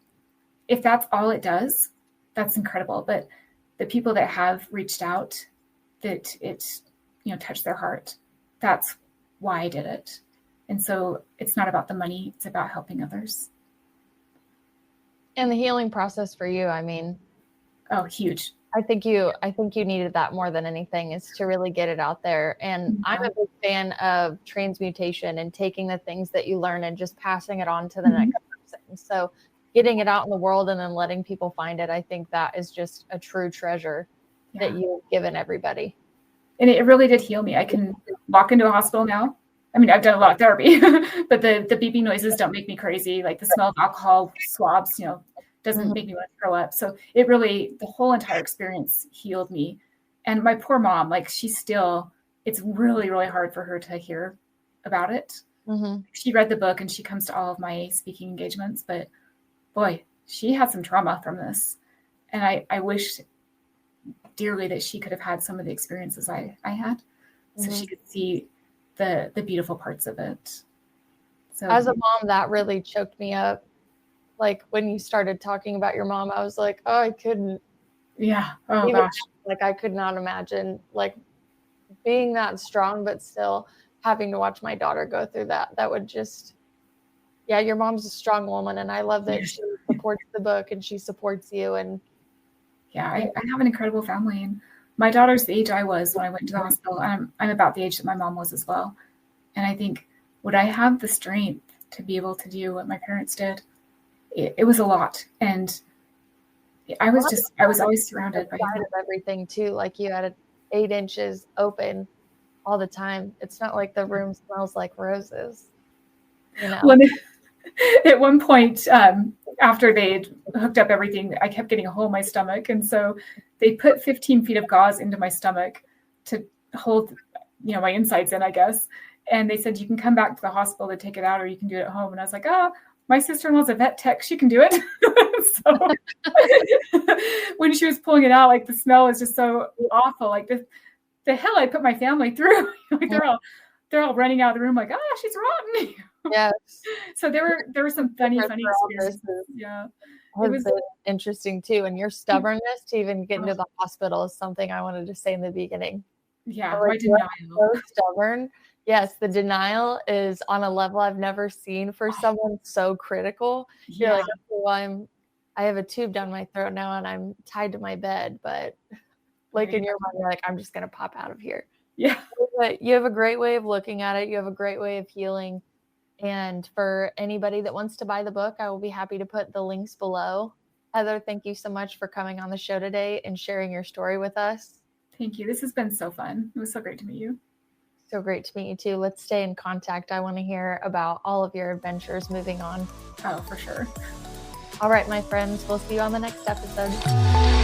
if that's all it does, that's incredible. But the people that have reached out, that it, touched their heart, that's why I did it. And so it's not about the money. It's about helping others. And the healing process for you, oh, huge. I think you needed that more than anything, is to really get it out there. And mm-hmm. I'm a big fan of transmutation and taking the things that you learn and just passing it on to the mm-hmm. next person. So getting it out in the world and then letting people find it, I think that is just a true treasure that you've given everybody. And it really did heal me. I can walk into a hospital now. I mean, I've done a lot of therapy, but the beeping noises don't make me crazy. Like the smell of alcohol swabs, doesn't make me want to throw up. So it really, the whole entire experience healed me. And my poor mom, like it's really, really hard for her to hear about it. Mm-hmm. She read the book and she comes to all of my speaking engagements, but boy, she had some trauma from this. And I wish dearly that she could have had some of the experiences I had, so she could see the beautiful parts of it. So as a mom, that really choked me up. Like when you started talking about your mom, I was like, oh, I couldn't. Yeah. Oh gosh. Like I could not imagine like being that strong, but still having to watch my daughter go through that. That would just, yeah, your mom's a strong woman. And I love that she supports the book and she supports you. And yeah, I have an incredible family. And my daughter's the age I was when I went to the hospital. I'm about the age that my mom was as well. And I think, would I have the strength to be able to do what my parents did? It was a lot. And I was always surrounded by everything too. Like you had it 8 inches open all the time. It's not like the room smells like roses. Well, at one point, after they had hooked up everything, I kept getting a hole in my stomach. And so they put 15 feet of gauze into my stomach to hold, my insides in, I guess. And they said, you can come back to the hospital to take it out, or you can do it at home. And I was like, oh, my sister-in-law's a vet tech. She can do it. So when she was pulling it out, like the smell was just so awful. Like the hell I put my family through. Like they're all running out of the room like, oh, she's rotten. Yes. So there were some funny experiences. Yeah. It was interesting too. And your stubbornness to even get into the hospital is something I wanted to say in the beginning. Yeah. My denial. So stubborn. Yes. The denial is on a level I've never seen for someone so critical. Yeah. You're like, okay, well, I have a tube down my throat now and I'm tied to my bed, but like in your mind, you're like, I'm just going to pop out of here. Yeah. But you have a great way of looking at it. You have a great way of healing. And for anybody that wants to buy the book, I will be happy to put the links below. Heather, thank you so much for coming on the show today and sharing your story with us. Thank you. This has been so fun. It was so great to meet you. So great to meet you too. Let's stay in contact. I want to hear about all of your adventures moving on. Oh, for sure. All right, my friends, we'll see you on the next episode.